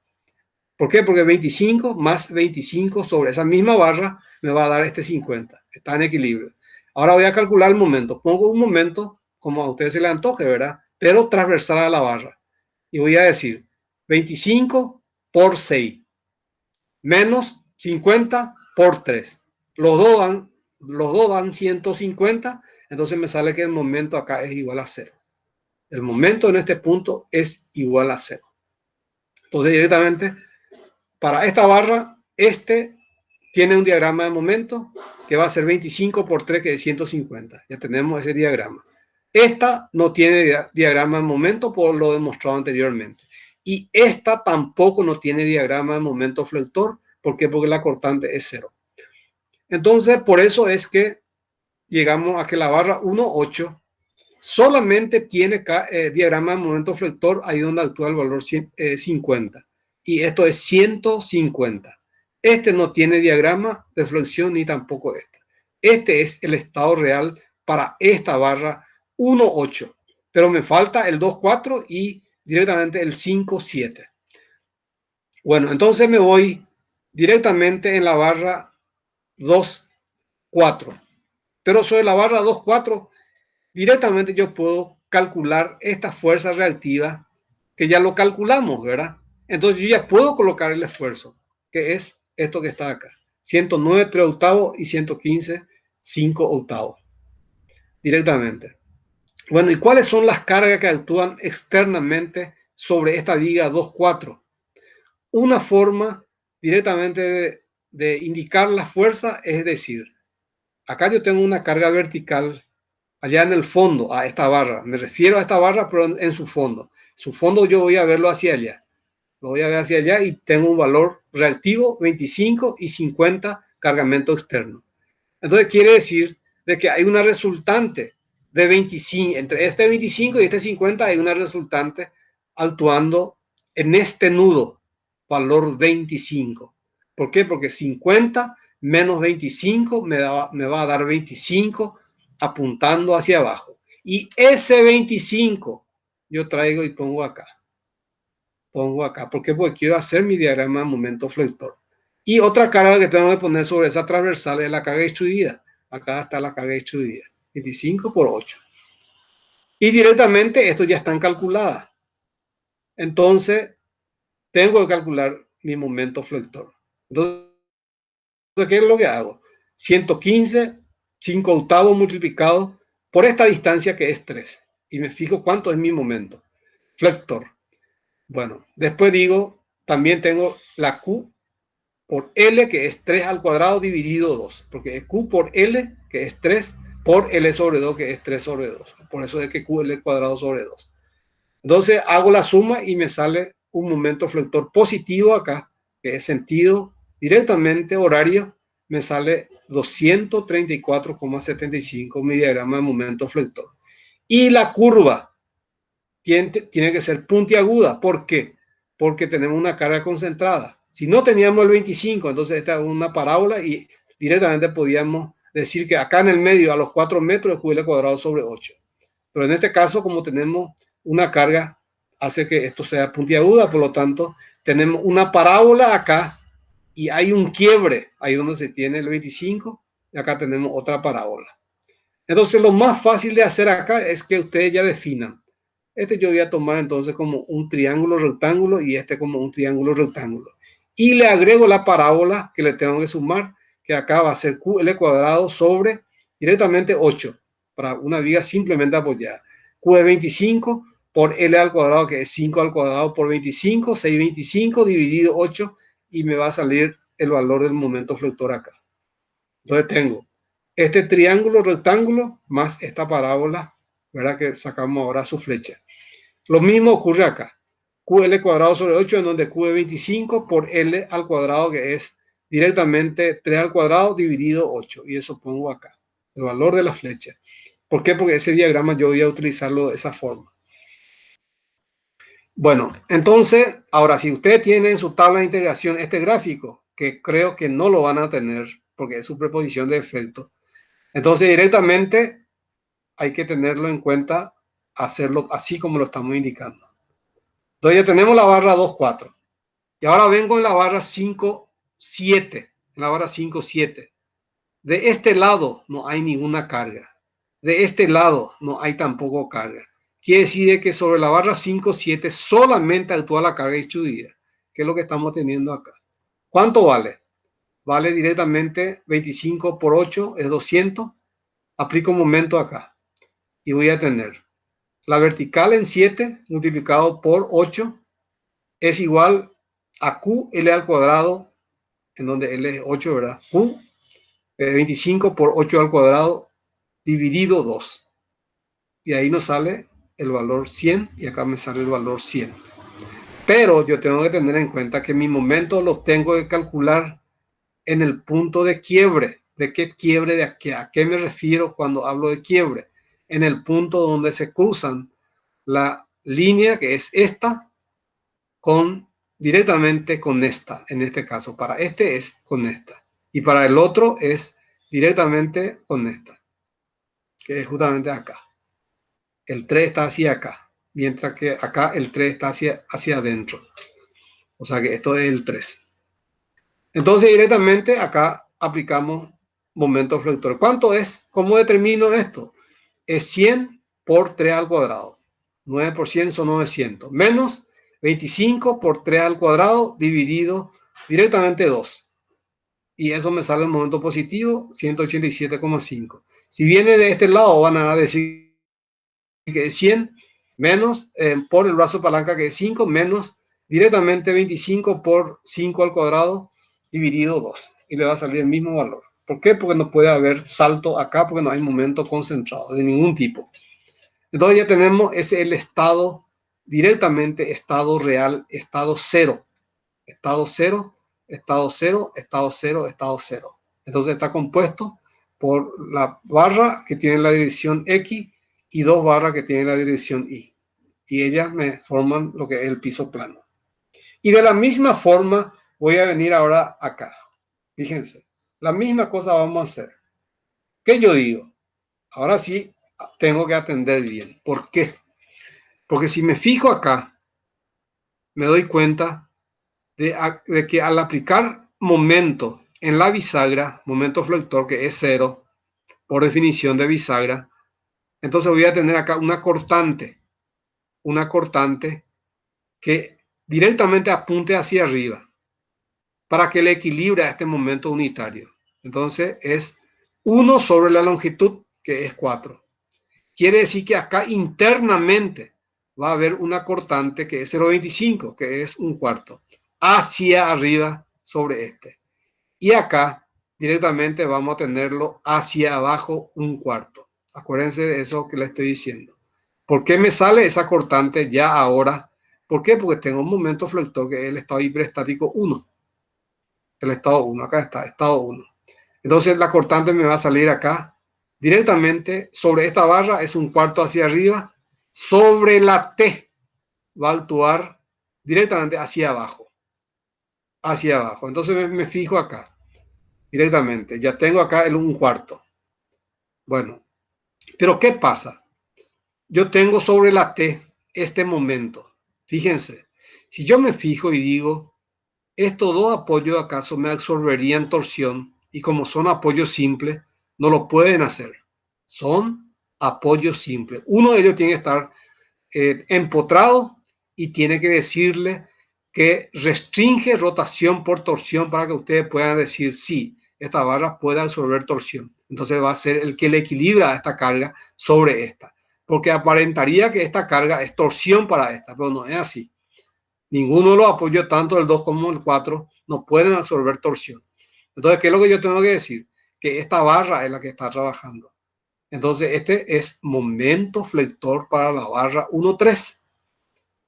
¿Por qué? Porque 25 más 25 sobre esa misma barra me va a dar este 50. Está en equilibrio. Ahora voy a calcular el momento. Pongo un momento como a ustedes se les antoje, ¿verdad? Pero transversal a la barra. Y voy a decir 25 por 6 menos 50 por 3. Los dos dan 150. Entonces me sale que el momento acá es igual a 0. El momento en este punto es igual a 0. Entonces directamente para esta barra, tiene un diagrama de momento que va a ser 25 por 3, que es 150. Ya tenemos ese diagrama. Esta no tiene diagrama de momento por lo demostrado anteriormente. Y esta tampoco no tiene diagrama de momento flector. ¿Por qué? Porque la cortante es 0. Entonces, por eso es que llegamos a que la barra 1, 8 solamente tiene diagrama de momento flector ahí donde actúa el valor 50. Y esto es 150. Este no tiene diagrama de flexión ni tampoco este. Este es el estado real para esta barra 1.8, pero me falta el 2.4 y directamente el 5.7. Bueno, entonces me voy directamente en la barra 2.4, pero sobre la barra 2.4 directamente yo puedo calcular esta fuerza reactiva que ya lo calculamos, ¿verdad? Entonces yo ya puedo colocar el esfuerzo, que es esto que está acá. 109 3 octavos y 115 5 octavos. Directamente. Bueno, ¿y cuáles son las cargas que actúan externamente sobre esta viga 2.4? Una forma directamente de indicar la fuerza es decir, acá yo tengo una carga vertical allá en el fondo, a esta barra. Me refiero a esta barra, pero en su fondo. Su fondo yo voy a verlo hacia allá. Lo voy a ver hacia allá y tengo un valor reactivo 25 y 50 cargamento externo. Entonces quiere decir de que hay una resultante de 25, entre este 25 y este 50 hay una resultante actuando en este nudo, valor 25. ¿Por qué? Porque 50 menos 25 me va a dar 25 apuntando hacia abajo. Y ese 25 yo traigo y pongo acá. Pongo acá. ¿Por qué? Porque quiero hacer mi diagrama de momento flector. Y otra carga que tengo que poner sobre esa transversal es la carga distribuida. Acá está la carga distribuida. 25 por 8. Y directamente esto ya están calculadas. Entonces, tengo que calcular mi momento flector. Entonces, ¿qué es lo que hago? 115, 5 octavos multiplicado por esta distancia que es 3. Y me fijo cuánto es mi momento flector. Bueno, después digo, también tengo la Q por L, que es 3 al cuadrado dividido 2, porque es Q por L, que es 3, por L sobre 2, que es 3 sobre 2. Por eso es que QL al cuadrado sobre 2. Entonces hago la suma y me sale un momento flector positivo acá, que es sentido directamente horario, me sale 234,75 mi diagrama de momento flector. Y la curva tiene que ser puntiaguda. ¿Por qué? Porque tenemos una carga concentrada. Si no teníamos el 25, entonces esta es una parábola y directamente podíamos decir que acá en el medio, a los 4 metros, es QL cuadrado sobre 8. Pero en este caso, como tenemos una carga, hace que esto sea puntiaguda, por lo tanto, tenemos una parábola acá y hay un quiebre, ahí donde se tiene el 25, y acá tenemos otra parábola. Entonces, lo más fácil de hacer acá es que ustedes ya definan. Este yo voy a tomar entonces como un triángulo rectángulo y este como un triángulo rectángulo. Y le agrego la parábola que le tengo que sumar, que acá va a ser QL cuadrado sobre directamente 8, para una viga simplemente apoyada. Q es 25 por L al cuadrado, que es 5 al cuadrado por 25, 625 dividido 8, y me va a salir el valor del momento flector acá. Entonces tengo este triángulo rectángulo más esta parábola, ¿verdad? Que sacamos ahora su flecha. Lo mismo ocurre acá. QL cuadrado sobre 8, en donde Q es 25 por L al cuadrado, que es directamente 3 al cuadrado dividido 8. Y eso pongo acá, el valor de la flecha. ¿Por qué? Porque ese diagrama yo voy a utilizarlo de esa forma. Bueno, entonces, ahora si usted tiene en su tabla de integración este gráfico, que creo que no lo van a tener porque es superposición de efectos, entonces directamente hay que tenerlo en cuenta, hacerlo así como lo estamos indicando. Entonces ya tenemos la barra 2.4. Y ahora vengo en la barra 5.7. En la barra 5.7. De este lado no hay ninguna carga. De este lado no hay tampoco carga. Quiere decir que sobre la barra 5.7 solamente actúa la carga distribuida, que es lo que estamos teniendo acá. ¿Cuánto vale? Vale directamente 25 por 8 es 200. Aplico un momento acá y voy a tener la vertical en 7 multiplicado por 8 es igual a QL al cuadrado, en donde L es 8, ¿verdad? Q 25 por 8 al cuadrado dividido 2. Y ahí nos sale el valor 100 y acá me sale el valor 100. Pero yo tengo que tener en cuenta que mi momento lo tengo que calcular en el punto de quiebre. ¿De qué quiebre? ¿De a qué me refiero cuando hablo de quiebre? En el punto donde se cruzan la línea, que es esta, directamente con esta. En este caso, para este es con esta. Y para el otro es directamente con esta. que es justamente acá. El 3 está hacia acá, mientras que acá el 3 está hacia adentro. O sea que esto es el 3. Entonces directamente acá aplicamos momento flector. ¿Cuánto es? ¿Cómo determino esto? Es 100 por 3 al cuadrado. 9 por 100 son 900. Menos 25 por 3 al cuadrado dividido directamente 2. Y eso me sale el momento positivo, 187,5. Si viene de este lado, van a decir que es 100 menos por el brazo palanca, que es 5, menos directamente 25 por 5 al cuadrado dividido 2. Y le va a salir el mismo valor. ¿Por qué? Porque no puede haber salto acá, porque no hay momento concentrado de ningún tipo. Entonces ya tenemos ese el estado directamente, estado real, estado cero. Estado 0, estado 0, estado 0, estado 0. Entonces está compuesto por la barra que tiene la dirección X y dos barras que tienen la dirección Y. Y ellas me forman lo que es el piso plano. Y de la misma forma voy a venir ahora acá. Fíjense, la misma cosa vamos a hacer. ¿Qué yo digo? Ahora sí tengo que atender bien. ¿Por qué? Porque si me fijo acá, me doy cuenta de que al aplicar momento en la bisagra, momento flector que es 0, por definición de bisagra, entonces voy a tener acá una cortante que directamente apunte hacia arriba para que le equilibre a este momento unitario. Entonces es 1 sobre la longitud, que es 4. Quiere decir que acá internamente va a haber una cortante que es 0,25, que es un cuarto, hacia arriba sobre este. Y acá directamente vamos a tenerlo hacia abajo un cuarto. Acuérdense de eso que le estoy diciendo. ¿Por qué me sale esa cortante ya ahora? ¿Por qué? Porque tengo un momento flector que es el estado hiperestático 1. El estado 1, acá está, estado 1. Entonces la cortante me va a salir acá directamente sobre esta barra, es un cuarto hacia arriba. Sobre la T va a actuar directamente hacia abajo. Hacia abajo. Entonces me fijo acá directamente. Ya tengo acá el un cuarto. Bueno, pero ¿qué pasa? Yo tengo sobre la T este momento. Fíjense, si yo me fijo y digo, estos dos apoyos acaso me absorberían torsión y como son apoyos simples, no lo pueden hacer. Son apoyos simples. Uno de ellos tiene que estar empotrado y tiene que decirle que restringe rotación por torsión para que ustedes puedan decir sí, esta barra puede absorber torsión. Entonces va a ser el que le equilibra esta carga sobre esta. Porque aparentaría que esta carga es torsión para esta, pero no es así. Ninguno de los apoyos, tanto el 2 como el 4, no pueden absorber torsión. Entonces, ¿qué es lo que yo tengo que decir? Que esta barra es la que está trabajando. Entonces, este es momento flector para la barra 1,3.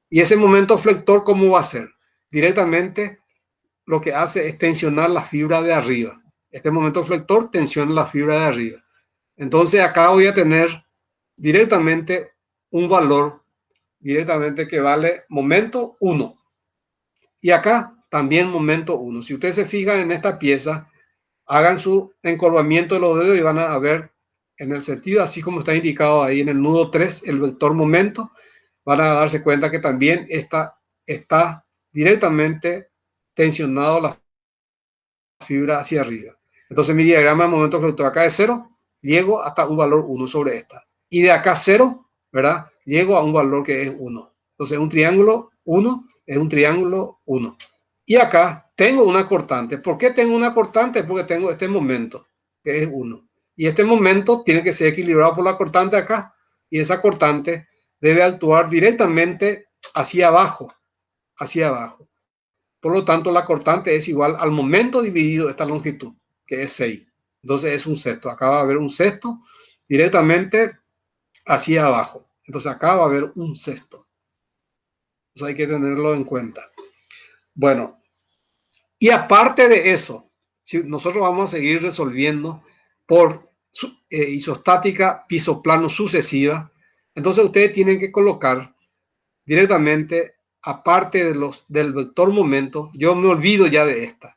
Y ese momento flector, ¿cómo va a ser? Directamente lo que hace es tensionar la fibra de arriba. Este momento flector tensiona la fibra de arriba. Entonces, acá voy a tener directamente un valor directamente que vale momento 1. Y acá también momento 1. Si ustedes se fijan en esta pieza, hagan su encorvamiento de los dedos y van a ver en el sentido, así como está indicado ahí en el nudo 3, el vector momento, van a darse cuenta que también está directamente tensionado la fibra hacia arriba. Entonces mi diagrama de momento flector acá es 0, llego hasta un valor 1 sobre esta. Y de acá 0, ¿verdad? Llego a un valor que es 1. Entonces un triángulo 1 es un triángulo 1. Y acá tengo una cortante. ¿Por qué tengo una cortante? Porque tengo este momento, que es 1. Y este momento tiene que ser equilibrado por la cortante acá. Y esa cortante debe actuar directamente hacia abajo. Hacia abajo. Por lo tanto, la cortante es igual al momento dividido esta longitud, que es 6. Entonces es un sexto. Acá va a haber un sexto directamente hacia abajo. Entonces acá va a haber un sexto. Eso hay que tenerlo en cuenta. Bueno, y aparte de eso, si nosotros vamos a seguir resolviendo por isostática piso plano sucesiva, entonces ustedes tienen que colocar directamente, aparte del vector momento, yo me olvido ya de esta.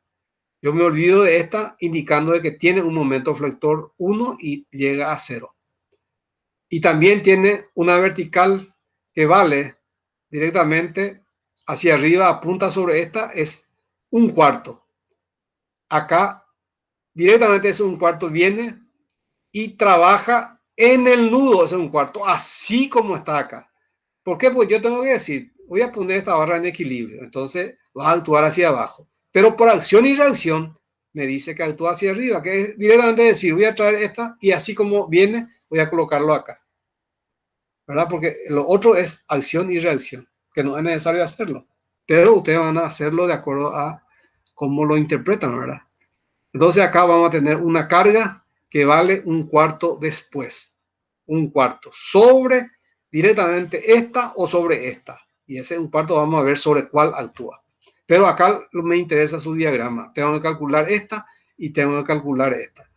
Yo me olvido de esta indicando de que tiene un momento flector 1 y llega a 0. Y también tiene una vertical que vale directamente hacia arriba, apunta sobre esta, es 1/4. Acá directamente es 1/4, viene y trabaja en el nudo, es 1/4, así como está acá. ¿Por qué? Pues yo tengo que decir, voy a poner esta barra en equilibrio, entonces va a actuar hacia abajo. Pero por acción y reacción me dice que actúa hacia arriba, que es directamente decir, voy a traer esta y así como viene, voy a colocarlo acá. ¿Verdad? Porque lo otro es acción y reacción, que no es necesario hacerlo. Pero ustedes van a hacerlo de acuerdo a cómo lo interpretan, ¿verdad? Entonces acá vamos a tener una carga que vale 1/4 después. 1/4 sobre directamente esta o sobre esta. Y ese 1/4 vamos a ver sobre cuál actúa. Pero acá me interesa su diagrama. Tengo que calcular esta y tengo que calcular esta.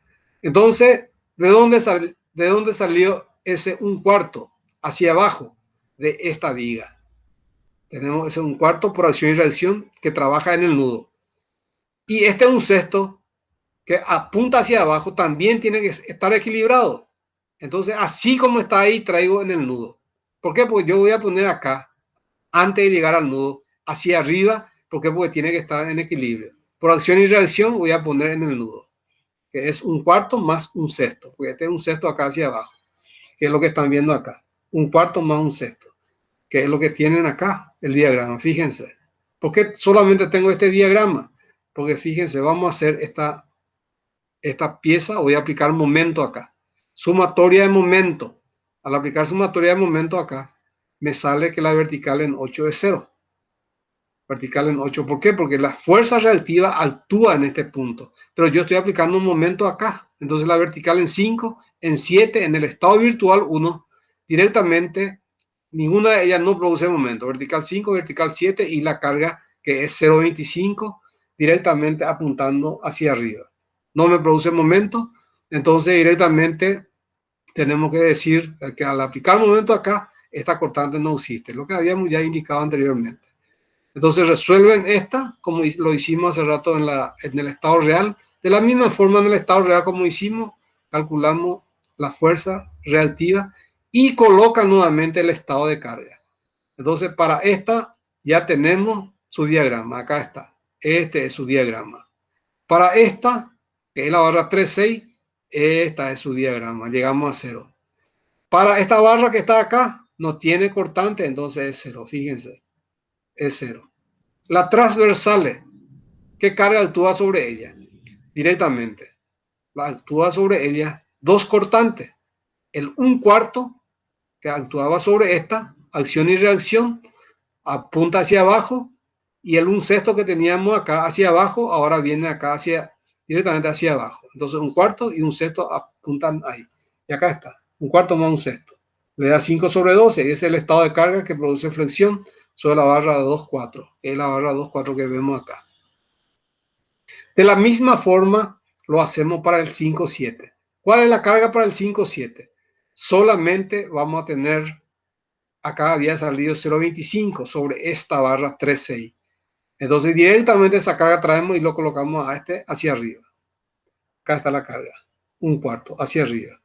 Entonces, ¿de dónde salió ese 1/4? Hacia abajo de esta viga. Tenemos ese 1/4 por acción y reacción que trabaja en el nudo. Y este 1/6 que apunta hacia abajo también tiene que estar equilibrado. Entonces, así como está ahí, traigo en el nudo. ¿Por qué? Porque yo voy a poner acá, antes de llegar al nudo, hacia arriba. ¿Por qué? Porque tiene que estar en equilibrio. Por acción y reacción voy a poner en el nudo, que es 1/4 más 1/6. Porque este es 1/6 acá hacia abajo, que es lo que están viendo acá. 1/4 más 1/6, que es lo que tienen acá, el diagrama. Fíjense. ¿Por qué solamente tengo este diagrama? Porque fíjense, vamos a hacer esta pieza, voy a aplicar momento acá. Sumatoria de momento. Al aplicar sumatoria de momento acá, me sale que la vertical en 8 es 0. Vertical en 8. ¿Por qué? Porque la fuerza reactiva actúa en este punto. Pero yo estoy aplicando un momento acá. Entonces la vertical en 5, en 7, en el estado virtual 1, directamente, ninguna de ellas no produce momento. Vertical 5, vertical 7 y la carga que es 0,25, directamente apuntando hacia arriba. No me produce momento, entonces directamente tenemos que decir que al aplicar momento acá, esta cortante no existe, lo que habíamos ya indicado anteriormente. Entonces resuelven esta, como lo hicimos hace rato en el estado real. De la misma forma en el estado real como hicimos, calculamos la fuerza reactiva y colocan nuevamente el estado de carga. Entonces para esta ya tenemos su diagrama, acá está. Este es su diagrama. Para esta, que es la barra 3,6, esta es su diagrama, llegamos a 0. Para esta barra que está acá, no tiene cortante, entonces es 0, fíjense, es 0. La transversal, ¿qué carga actúa sobre ella? Directamente, actúa sobre ella dos cortantes. El 1/4 que actuaba sobre esta, acción y reacción, apunta hacia abajo, y el 1/6 que teníamos acá hacia abajo, ahora viene acá directamente hacia abajo. Entonces 1/4 y 1/6 apuntan ahí. Y acá está, 1/4 más 1/6. Le da 5 sobre 12, y ese es el estado de carga que produce flexión sobre la barra 2,4, que es la barra 2,4 que vemos acá. De la misma forma lo hacemos para el 5,7. ¿Cuál es la carga para el 5,7? Solamente vamos a tener, acá había salido 0,25 sobre esta barra 3,6. Entonces directamente esa carga traemos y lo colocamos a este hacia arriba. Acá está la carga, 1/4 hacia arriba.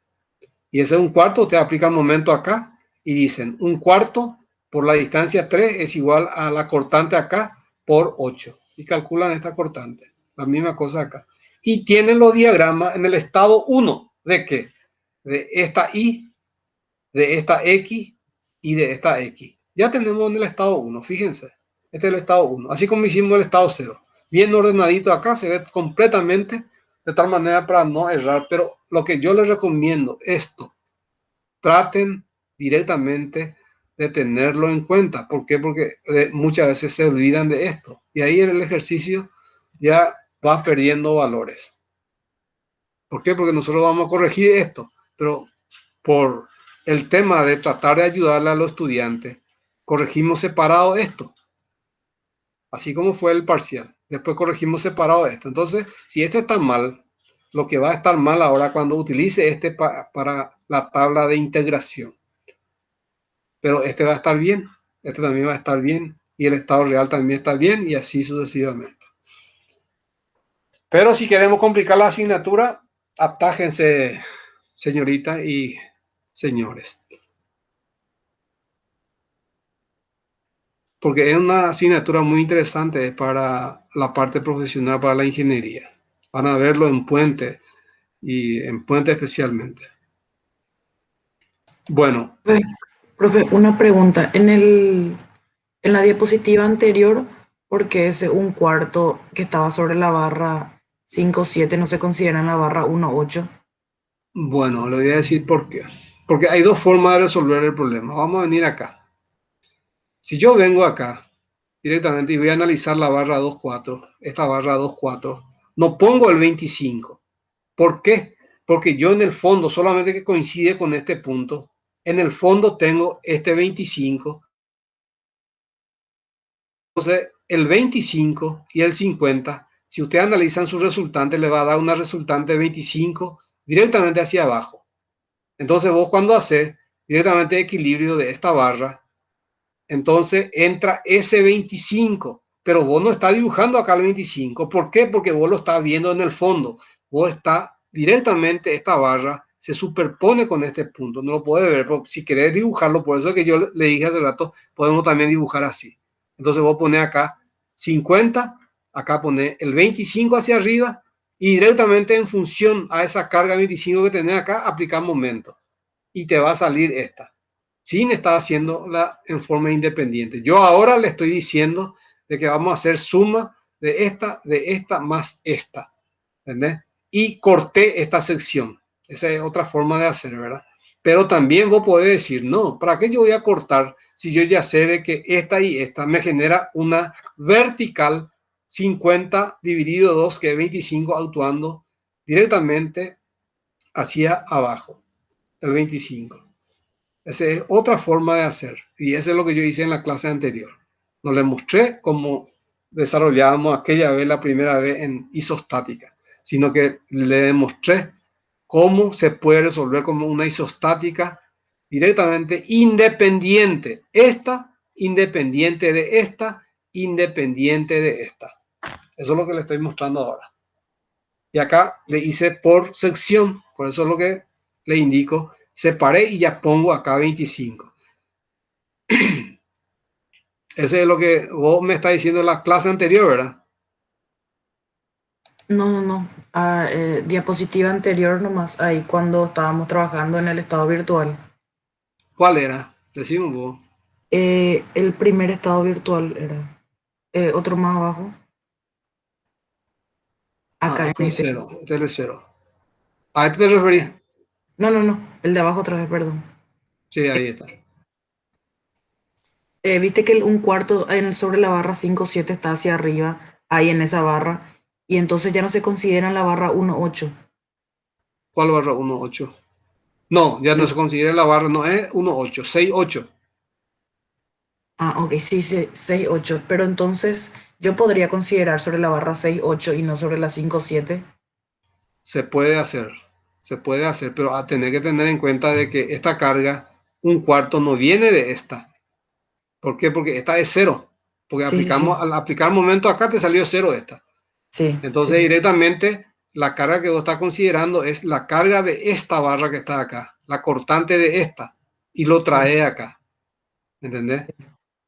Y ese 1/4 te aplica el momento acá y dicen 1/4 por la distancia 3 es igual a la cortante acá por 8. Y calculan esta cortante. La misma cosa acá. Y tienen los diagramas en el estado 1. ¿De qué? De esta Y, de esta X y de esta X. Ya tenemos en el estado 1, fíjense. Este es el estado 1. Así como hicimos el estado 0. Bien ordenadito acá, se ve completamente de tal manera para no errar. Pero lo que yo les recomiendo, esto, traten directamente de tenerlo en cuenta. ¿Por qué? Porque muchas veces se olvidan de esto. Y ahí el ejercicio ya va perdiendo valores. ¿Por qué? Porque nosotros vamos a corregir esto. Pero por el tema de tratar de ayudarle a los estudiantes, corregimos separado esto. Así como fue el parcial. Después corregimos separado esto. Entonces, si este está mal, lo que va a estar mal ahora cuando utilice este para la tabla de integración. Pero este va a estar bien, este también va a estar bien, y el estado real también está bien, y así sucesivamente. Pero si queremos complicar la asignatura, atájense, señorita y señores. porque es una asignatura muy interesante para la parte profesional, para la ingeniería. Van a verlo en Puente y en Puente especialmente. Bueno, Profe, una pregunta. En la diapositiva anterior, ¿por qué ese un cuarto que estaba sobre la barra 5,7 no se considera en la barra 1,8? bueno, le voy a decir por qué. Porque hay dos formas de resolver el problema. Vamos a venir acá. Si yo vengo acá directamente y voy a analizar la barra 2,4, esta barra 2,4, no pongo el 25. ¿Por qué? Porque yo en el fondo, solamente que coincide con este punto, en el fondo tengo este 25. Entonces, el 25 y el 50, si ustedes analizan su resultante, le va a dar una resultante de 25 directamente hacia abajo. Entonces, vos cuando haces directamente equilibrio de esta barra, entonces entra ese 25, pero vos no estás dibujando acá el 25. ¿Por qué? Porque vos lo estás viendo en el fondo. Vos está directamente, esta barra se superpone con este punto. No lo puedes ver, pero si querés dibujarlo, por eso que yo le dije hace rato, podemos también dibujar así. Entonces vos pones acá 50, acá pones el 25 hacia arriba y directamente en función a esa carga 25 que tenés acá, aplicar momento. Y te va a salir esta sin estar haciéndola en forma independiente. Yo ahora le estoy diciendo de que vamos a hacer suma de esta más esta, ¿entendés? Y corté esta sección. Esa es otra forma de hacer, ¿verdad? Pero también vos podés decir, no, ¿para qué yo voy a cortar si yo ya sé de que esta y esta me genera una vertical 50 dividido 2, que es 25, actuando directamente hacia abajo, el 25. Esa es otra forma de hacer. Y eso es lo que yo hice en la clase anterior. No les mostré cómo desarrollábamos aquella vez, la primera vez en isostática, sino que le demostré cómo se puede resolver como una isostática directamente independiente. Esta, independiente de esta, independiente de esta. Eso es lo que le estoy mostrando ahora. Y acá le hice por sección, por eso es lo que le indico. Separé y ya pongo acá 25. Ese es lo que vos me estás diciendo en la clase anterior, ¿verdad? No. Diapositiva anterior nomás, ahí cuando estábamos trabajando en el estado virtual. ¿Cuál era? Decimos vos. El primer estado virtual era. Otro más abajo. Ah, Acá en este es este. cero. Este es cero. ¿A este te referís? No. El de abajo otra vez, perdón. Sí, ahí está. Viste que un cuarto sobre la barra 5,7 está hacia arriba, ahí en esa barra, y entonces ya no se considera en la barra 1,8. ¿Cuál barra? 1,8. No, ya no se considera la barra, no es 1,8, 6,8. Ok, sí, 6,8. Pero entonces yo podría considerar sobre la barra 6,8 y no sobre la 5,7. Se puede hacer, pero a tener que tener en cuenta de que esta carga, un cuarto no viene de esta. ¿Por qué? Porque esta es cero. Porque Sí. al aplicar momento acá te salió cero esta. Entonces Sí. directamente la carga que vos estás considerando es la carga de esta barra que está acá, la cortante de esta, y lo Sí. trae acá. ¿Entendés?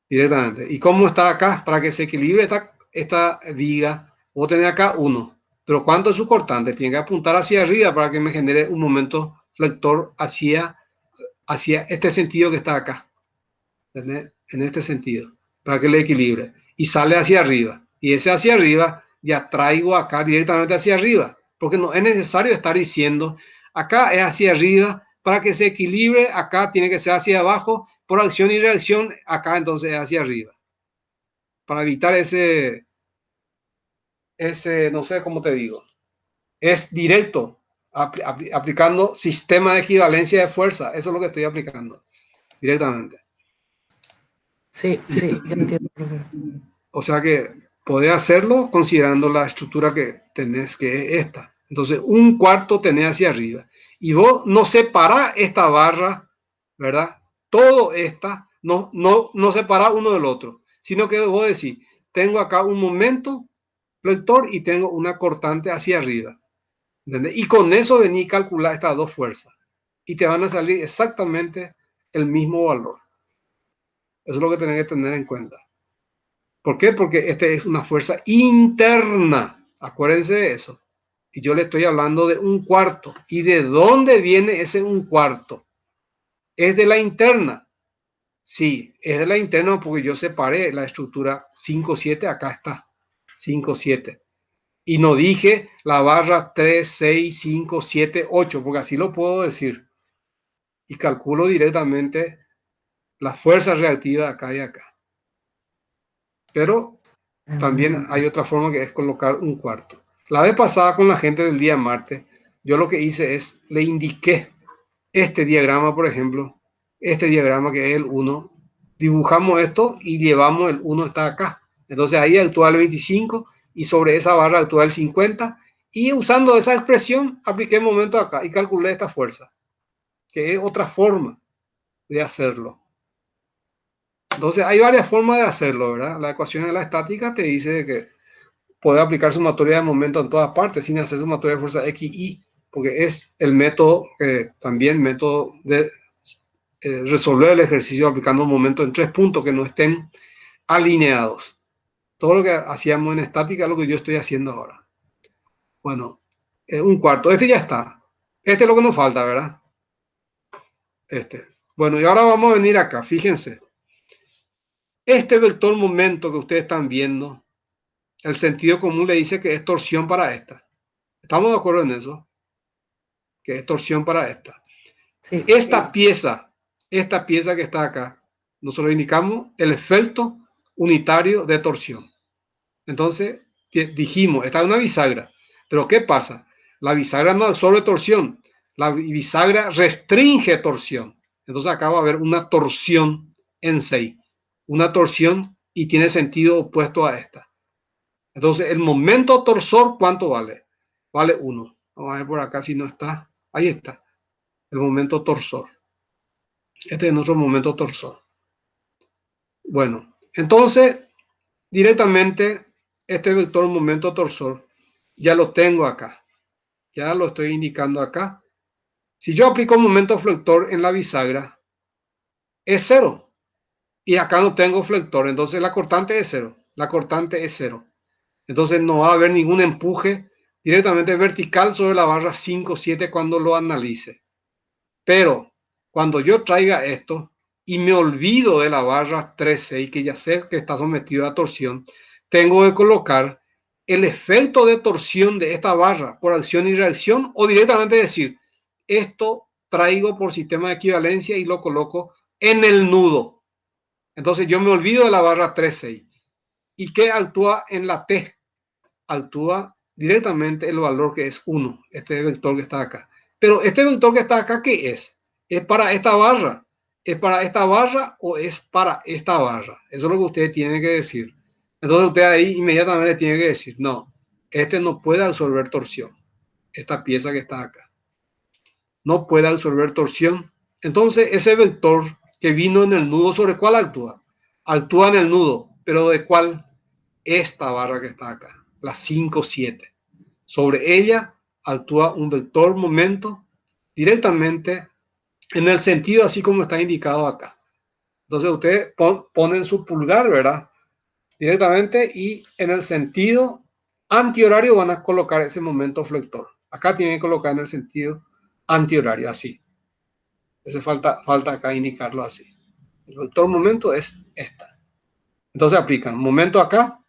Directamente. ¿Y cómo está acá? Para que se equilibre esta viga, vos tenés acá 1. Pero ¿cuánto es su cortante? Tiene que apuntar hacia arriba para que me genere un momento flector hacia este sentido que está acá. ¿Entendés? En este sentido. Para que le equilibre. Y sale hacia arriba. Y ese hacia arriba ya traigo acá directamente hacia arriba. Porque no es necesario estar diciendo, acá es hacia arriba, para que se equilibre, acá tiene que ser hacia abajo, por acción y reacción, acá entonces es hacia arriba. Para evitar no sé cómo te digo, es directo, aplicando sistema de equivalencia de fuerza. Eso es lo que estoy aplicando directamente. Sí, ya entiendo, profe. O sea que podés hacerlo considerando la estructura que tenés, que es esta. Entonces, un cuarto tenés hacia arriba. Y vos no separás esta barra, ¿verdad? Todo esta, no separás uno del otro, sino que vos decís, tengo acá un momento flector y tengo una cortante hacia arriba. ¿Entendés? Y con eso venís a calcular estas dos fuerzas. Y te van a salir exactamente el mismo valor. Eso es lo que tenés que tener en cuenta. ¿Por qué? Porque esta es una fuerza interna. Acuérdense de eso. Y yo le estoy hablando de un cuarto. ¿Y de dónde viene ese un cuarto? Es de la interna. Sí, es de la interna porque yo separé la estructura 5-7. Acá está. 5-7. Y no dije la barra 3, 6, 5, 7, 8, porque así lo puedo decir. Y calculo directamente la fuerza reactiva acá y acá. Pero también hay otra forma que es colocar un cuarto. La vez pasada con la gente del día martes, yo lo que hice es, le indiqué este diagrama, por ejemplo, este diagrama que es el 1, dibujamos esto y llevamos el 1 está acá. Entonces ahí actúa el 25 y sobre esa barra actúa el 50 y usando esa expresión apliqué el momento acá y calculé esta fuerza, que es otra forma de hacerlo. Entonces hay varias formas de hacerlo, ¿verdad? La ecuación de la estática te dice que puede aplicar sumatoria de momento en todas partes sin hacer sumatoria de fuerza X, Y, porque es el método, también método de resolver el ejercicio aplicando un momento en 3 puntos que no estén alineados. Todo lo que hacíamos en estática es lo que yo estoy haciendo ahora. Bueno, un cuarto. Este ya está. Este es lo que nos falta, ¿verdad? Este. Bueno, y ahora vamos a venir acá. Fíjense. Este vector momento que ustedes están viendo, el sentido común le dice que es torsión para esta. ¿Estamos de acuerdo en eso? Que es torsión para esta. Sí. Esta pieza que está acá, nosotros indicamos el efecto unitario de torsión. Entonces, dijimos, esta es una bisagra. Pero ¿qué pasa? La bisagra no absorbe torsión. La bisagra restringe torsión. Entonces acá va a haber una torsión en 6. Una torsión y tiene sentido opuesto a esta. Entonces, el momento torsor, ¿cuánto vale? Vale 1. Vamos a ver por acá si no está. Ahí está. El momento torsor. Este es nuestro momento torsor. Bueno, entonces, directamente, este vector momento torsor ya lo tengo acá. Ya lo estoy indicando acá. Si yo aplico un momento flector en la bisagra, es 0. Y acá no tengo flector, entonces la cortante es 0. La cortante es 0. Entonces no va a haber ningún empuje directamente vertical sobre la barra 5-7 cuando lo analice. Pero cuando yo traiga esto y me olvido de la barra 3-6, que ya sé que está sometido a torsión, tengo que colocar el efecto de torsión de esta barra por acción y reacción o directamente decir, esto traigo por sistema de equivalencia y lo coloco en el nudo. Entonces yo me olvido de la barra 3-6. ¿Y qué actúa en la T? Actúa directamente el valor que es 1, este vector que está acá. Pero este vector que está acá, ¿qué es? ¿Es para esta barra? ¿Es para esta barra o es para esta barra? Eso es lo que usted tiene que decir. Entonces usted ahí inmediatamente tiene que decir, no, este no puede absorber torsión. Esta pieza que está acá. No puede absorber torsión. Entonces ese vector que vino en el nudo, ¿sobre cuál actúa? Actúa en el nudo, pero ¿de cuál? Esta barra que está acá, la 5-7. Sobre ella actúa un vector momento directamente en el sentido así como está indicado acá. Entonces ustedes ponen su pulgar, ¿verdad? Directamente y en el sentido antihorario van a colocar ese momento flector. Acá tienen que colocar en el sentido antihorario, así. Ese falta acá indicarlo así. El vector momento es esta. Entonces aplican momento acá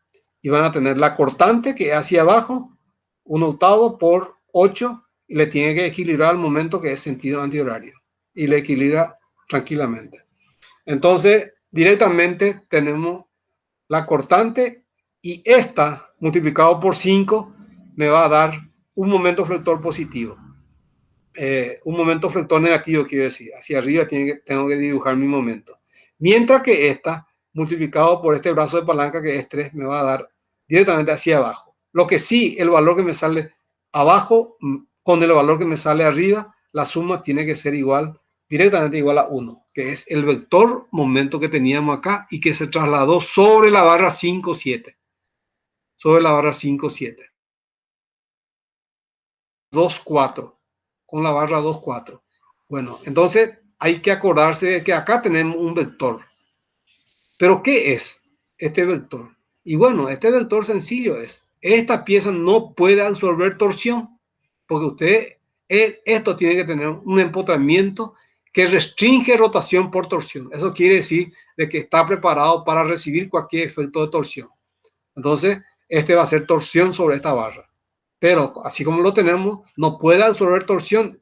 y van a tener la cortante que es hacia abajo, 1/8 por 8, y le tiene que equilibrar al momento que es sentido antihorario. Y le equilibra tranquilamente. Entonces, directamente tenemos la cortante y esta multiplicado por 5 me va a dar un momento flector positivo. Un momento flector negativo, quiero decir. Hacia arriba tengo que dibujar mi momento. Mientras que esta, multiplicado por este brazo de palanca que es 3, me va a dar directamente hacia abajo. Lo que sí, el valor que me sale abajo con el valor que me sale arriba, la suma tiene que ser igual, directamente igual a 1, que es el vector momento que teníamos acá y que se trasladó sobre la barra 5-7. Sobre la barra 5-7. 2-4. Con la barra 2-4. Bueno, entonces hay que acordarse de que acá tenemos un vector. ¿Pero qué es este vector? Y bueno, este vector sencillo es, esta pieza no puede absorber torsión, porque esto tiene que tener un empotramiento que restringe rotación por torsión. Eso quiere decir de que está preparado para recibir cualquier efecto de torsión. Entonces, este va a ser torsión sobre esta barra. Pero así como lo tenemos, no puede absorber torsión,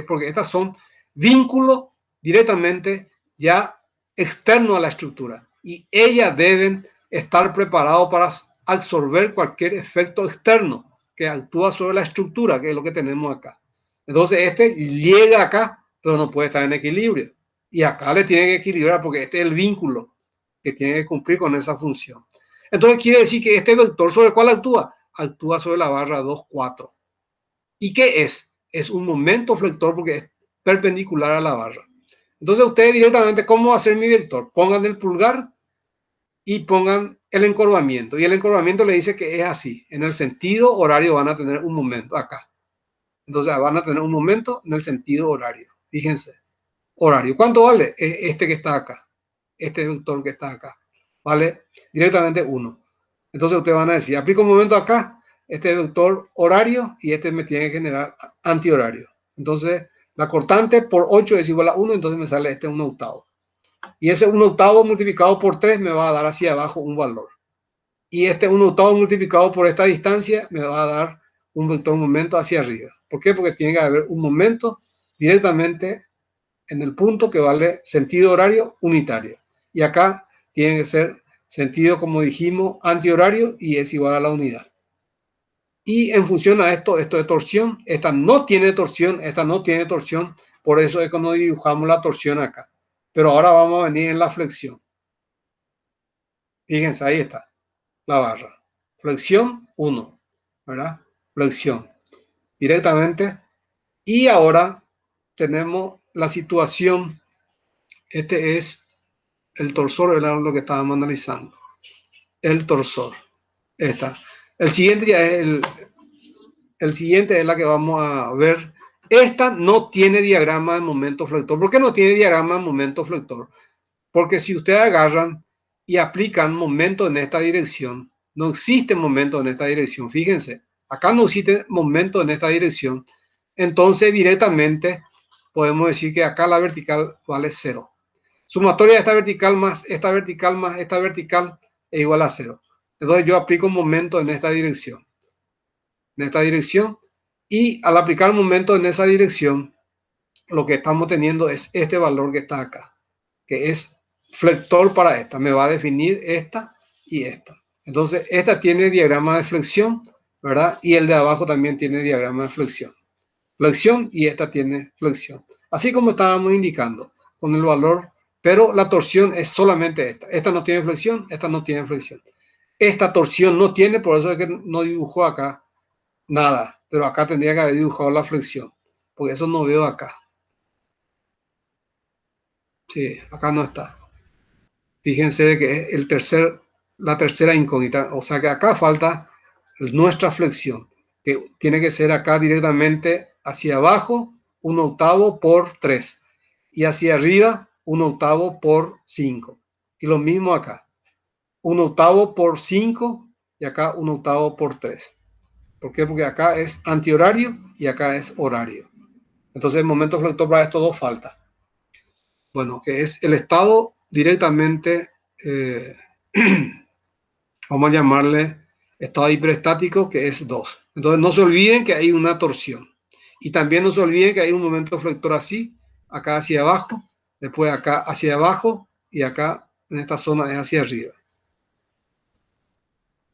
porque estas son vínculos directamente ya externos a la estructura. Y ellas deben estar preparados para absorber cualquier efecto externo que actúa sobre la estructura, que es lo que tenemos acá. Entonces, este llega acá, pero no puede estar en equilibrio. Y acá le tiene que equilibrar porque este es el vínculo que tiene que cumplir con esa función. Entonces quiere decir que este vector sobre el cual actúa, actúa sobre la barra 2, 4. ¿Y qué es? Es un momento flector porque es perpendicular a la barra. Entonces ustedes directamente, ¿cómo va a ser mi vector? Pongan el pulgar y pongan el encorvamiento. Y el encorvamiento le dice que es así. En el sentido horario van a tener un momento acá. Entonces van a tener un momento en el sentido horario. Fíjense. Horario. ¿Cuánto vale? Este que está acá. Este vector que está acá. Vale directamente 1. Entonces ustedes van a decir, aplico un momento acá, este vector horario y este me tiene que generar antihorario. Entonces la cortante por 8 es igual a 1, entonces me sale este 1/8. Y ese 1/8 multiplicado por 3 me va a dar hacia abajo un valor. Y este 1/8 multiplicado por esta distancia me va a dar un vector momento hacia arriba. ¿Por qué? Porque tiene que haber un momento directamente en el punto que vale sentido horario unitario. Y acá tiene que ser sentido, como dijimos, antihorario y es igual a la unidad. Y en función a esto es torsión. Esta no tiene torsión, esta no tiene torsión. Por eso es que no dibujamos la torsión acá. Pero ahora vamos a venir en la flexión. Fíjense, ahí está la barra. Flexión 1, ¿verdad? Flexión directamente. Y ahora tenemos la situación. Este es el torsor, era lo que estábamos analizando. El torsor. Esta. El siguiente ya es el siguiente es la que vamos a ver. Esta no tiene diagrama de momento flector. ¿Por qué no tiene diagrama de momento flector? Porque si ustedes agarran y aplican momento en esta dirección, no existe momento en esta dirección. Fíjense, acá no existe momento en esta dirección. Entonces directamente podemos decir que acá la vertical vale 0. Sumatoria de esta vertical más esta vertical más esta vertical es igual a 0. Entonces yo aplico un momento en esta dirección. En esta dirección. Y al aplicar un momento en esa dirección, lo que estamos teniendo es este valor que está acá, que es flector para esta. Me va a definir esta y esta. Entonces, esta tiene diagrama de flexión, ¿verdad? Y el de abajo también tiene diagrama de flexión. Flexión y esta tiene flexión. Así como estábamos indicando con el valor, pero la torsión es solamente esta. Esta no tiene flexión, esta no tiene flexión. Esta torsión no tiene, por eso es que no dibujó acá nada. Pero acá tendría que haber dibujado la flexión, porque eso no veo acá. Sí, acá no está. Fíjense que es la tercera incógnita. O sea que acá falta nuestra flexión, que tiene que ser acá directamente hacia abajo, 1/8 por 3. Y hacia arriba, 1/8 por 5. Y lo mismo acá. 1/8 por 5 y acá 1/8 por 3. ¿Por qué? Porque acá es antihorario y acá es horario. Entonces el momento flector para estos dos falta. Bueno, que es el estado directamente, vamos a llamarle estado hiperestático, que es 2. Entonces no se olviden que hay una torsión. Y también no se olviden que hay un momento flector así, acá hacia abajo, después acá hacia abajo y acá en esta zona es hacia arriba.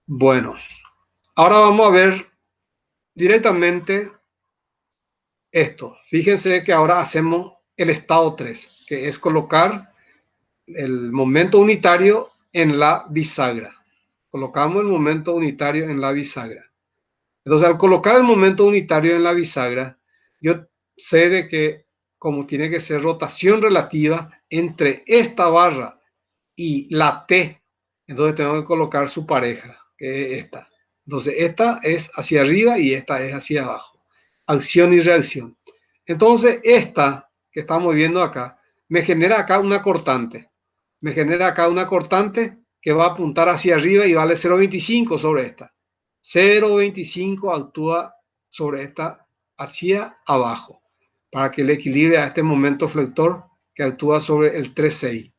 Bueno, ahora vamos a ver directamente esto. Fíjense que ahora hacemos el estado 3, que es colocar el momento unitario en la bisagra. Colocamos el momento unitario en la bisagra. Entonces, al colocar el momento unitario en la bisagra, yo sé de que como tiene que ser rotación relativa entre esta barra y la T, entonces tengo que colocar su pareja, que es esta. Entonces, esta es hacia arriba y esta es hacia abajo. Acción y reacción. Entonces, esta que estamos viendo acá, me genera acá una cortante. Me genera acá una cortante que va a apuntar hacia arriba y vale 0,25 sobre esta. 0,25 actúa sobre esta hacia abajo, para que le equilibre a este momento flector que actúa sobre el 3,6.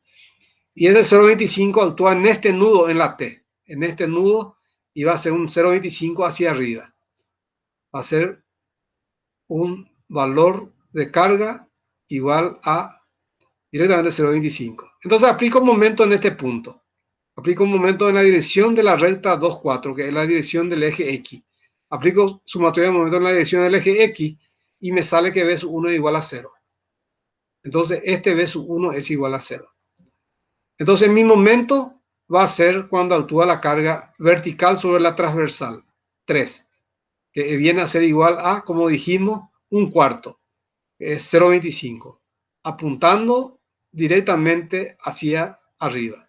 Y ese 0,25 actúa en este nudo, en la T, en este nudo, y va a ser un 0,25 hacia arriba. Va a ser un valor de carga igual a directamente 0,25. Entonces aplico un momento en este punto. Aplico un momento en la dirección de la recta 2,4, que es la dirección del eje X. Aplico sumatoria de momento en la dirección del eje X y me sale que V sub 1 es igual a 0. Entonces este V sub 1 es igual a 0. Entonces mi momento va a ser cuando actúa la carga vertical sobre la transversal, 3, que viene a ser igual a, como dijimos, un cuarto, que es 0,25, apuntando directamente hacia arriba.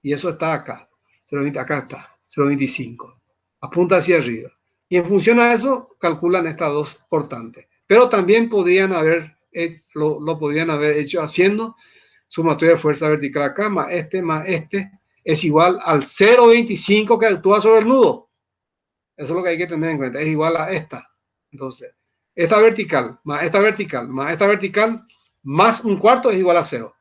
Y eso está acá, 0,20, acá está, 0,25, apunta hacia arriba. Y en función a eso calculan estas dos cortantes. Pero también podrían haber, lo podrían haber hecho haciendo sumatoria de fuerza vertical acá, más este es igual al 0,25 que actúa sobre el nudo. Eso es lo que hay que tener en cuenta, es igual a esta. Entonces, esta vertical, más esta vertical, más esta vertical, más un cuarto es igual a 0.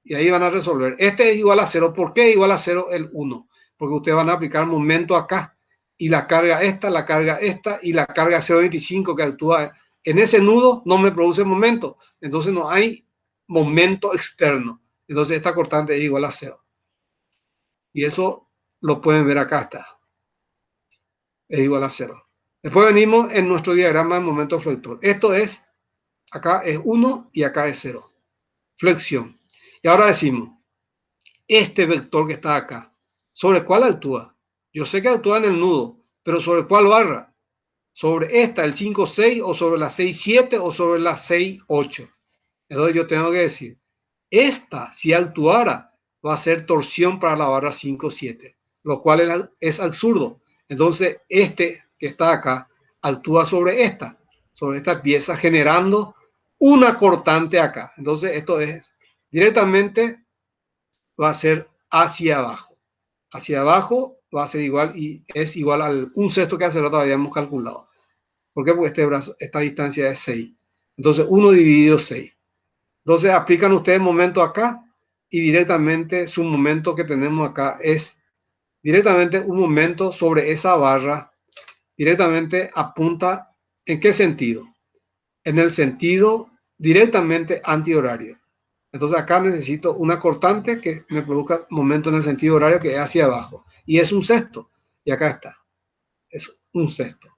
Y ahí van a resolver. Este es igual a 0. ¿Por qué es igual a 0 el 1? Porque ustedes van a aplicar momento acá. Y la carga esta y la carga 0,25 que actúa en ese nudo no me produce momento. Entonces no hay momento externo. Entonces esta cortante es igual a 0. Y eso lo pueden ver acá está. Es igual a 0. Después venimos en nuestro diagrama de momento flector. Esto es, acá es 1 y acá es 0. Flexión. Y ahora decimos, este vector que está acá, ¿sobre cuál actúa? Yo sé que actúa en el nudo, pero ¿sobre cuál barra? ¿Sobre esta, el 5,6, o sobre la 6,7 o sobre la 6,8? Entonces yo tengo que decir, esta, si actuara, va a ser torsión para la barra 5,7, lo cual es absurdo. Entonces este que está acá actúa sobre esta pieza, generando una cortante acá. Entonces esto es directamente, va a ser hacia abajo. Hacia abajo va a ser igual y es igual al 1/6 que hace rato habíamos calculado. ¿Por qué? Porque esta distancia es 6. Entonces 1 dividido 6. Entonces aplican ustedes momento acá y directamente su momento que tenemos acá es directamente un momento sobre esa barra. Directamente apunta ¿en qué sentido? En el sentido directamente antihorario. Entonces acá necesito una cortante que me produzca momento en el sentido horario que es hacia abajo. Y es un sexto. Y acá está. Es un sexto.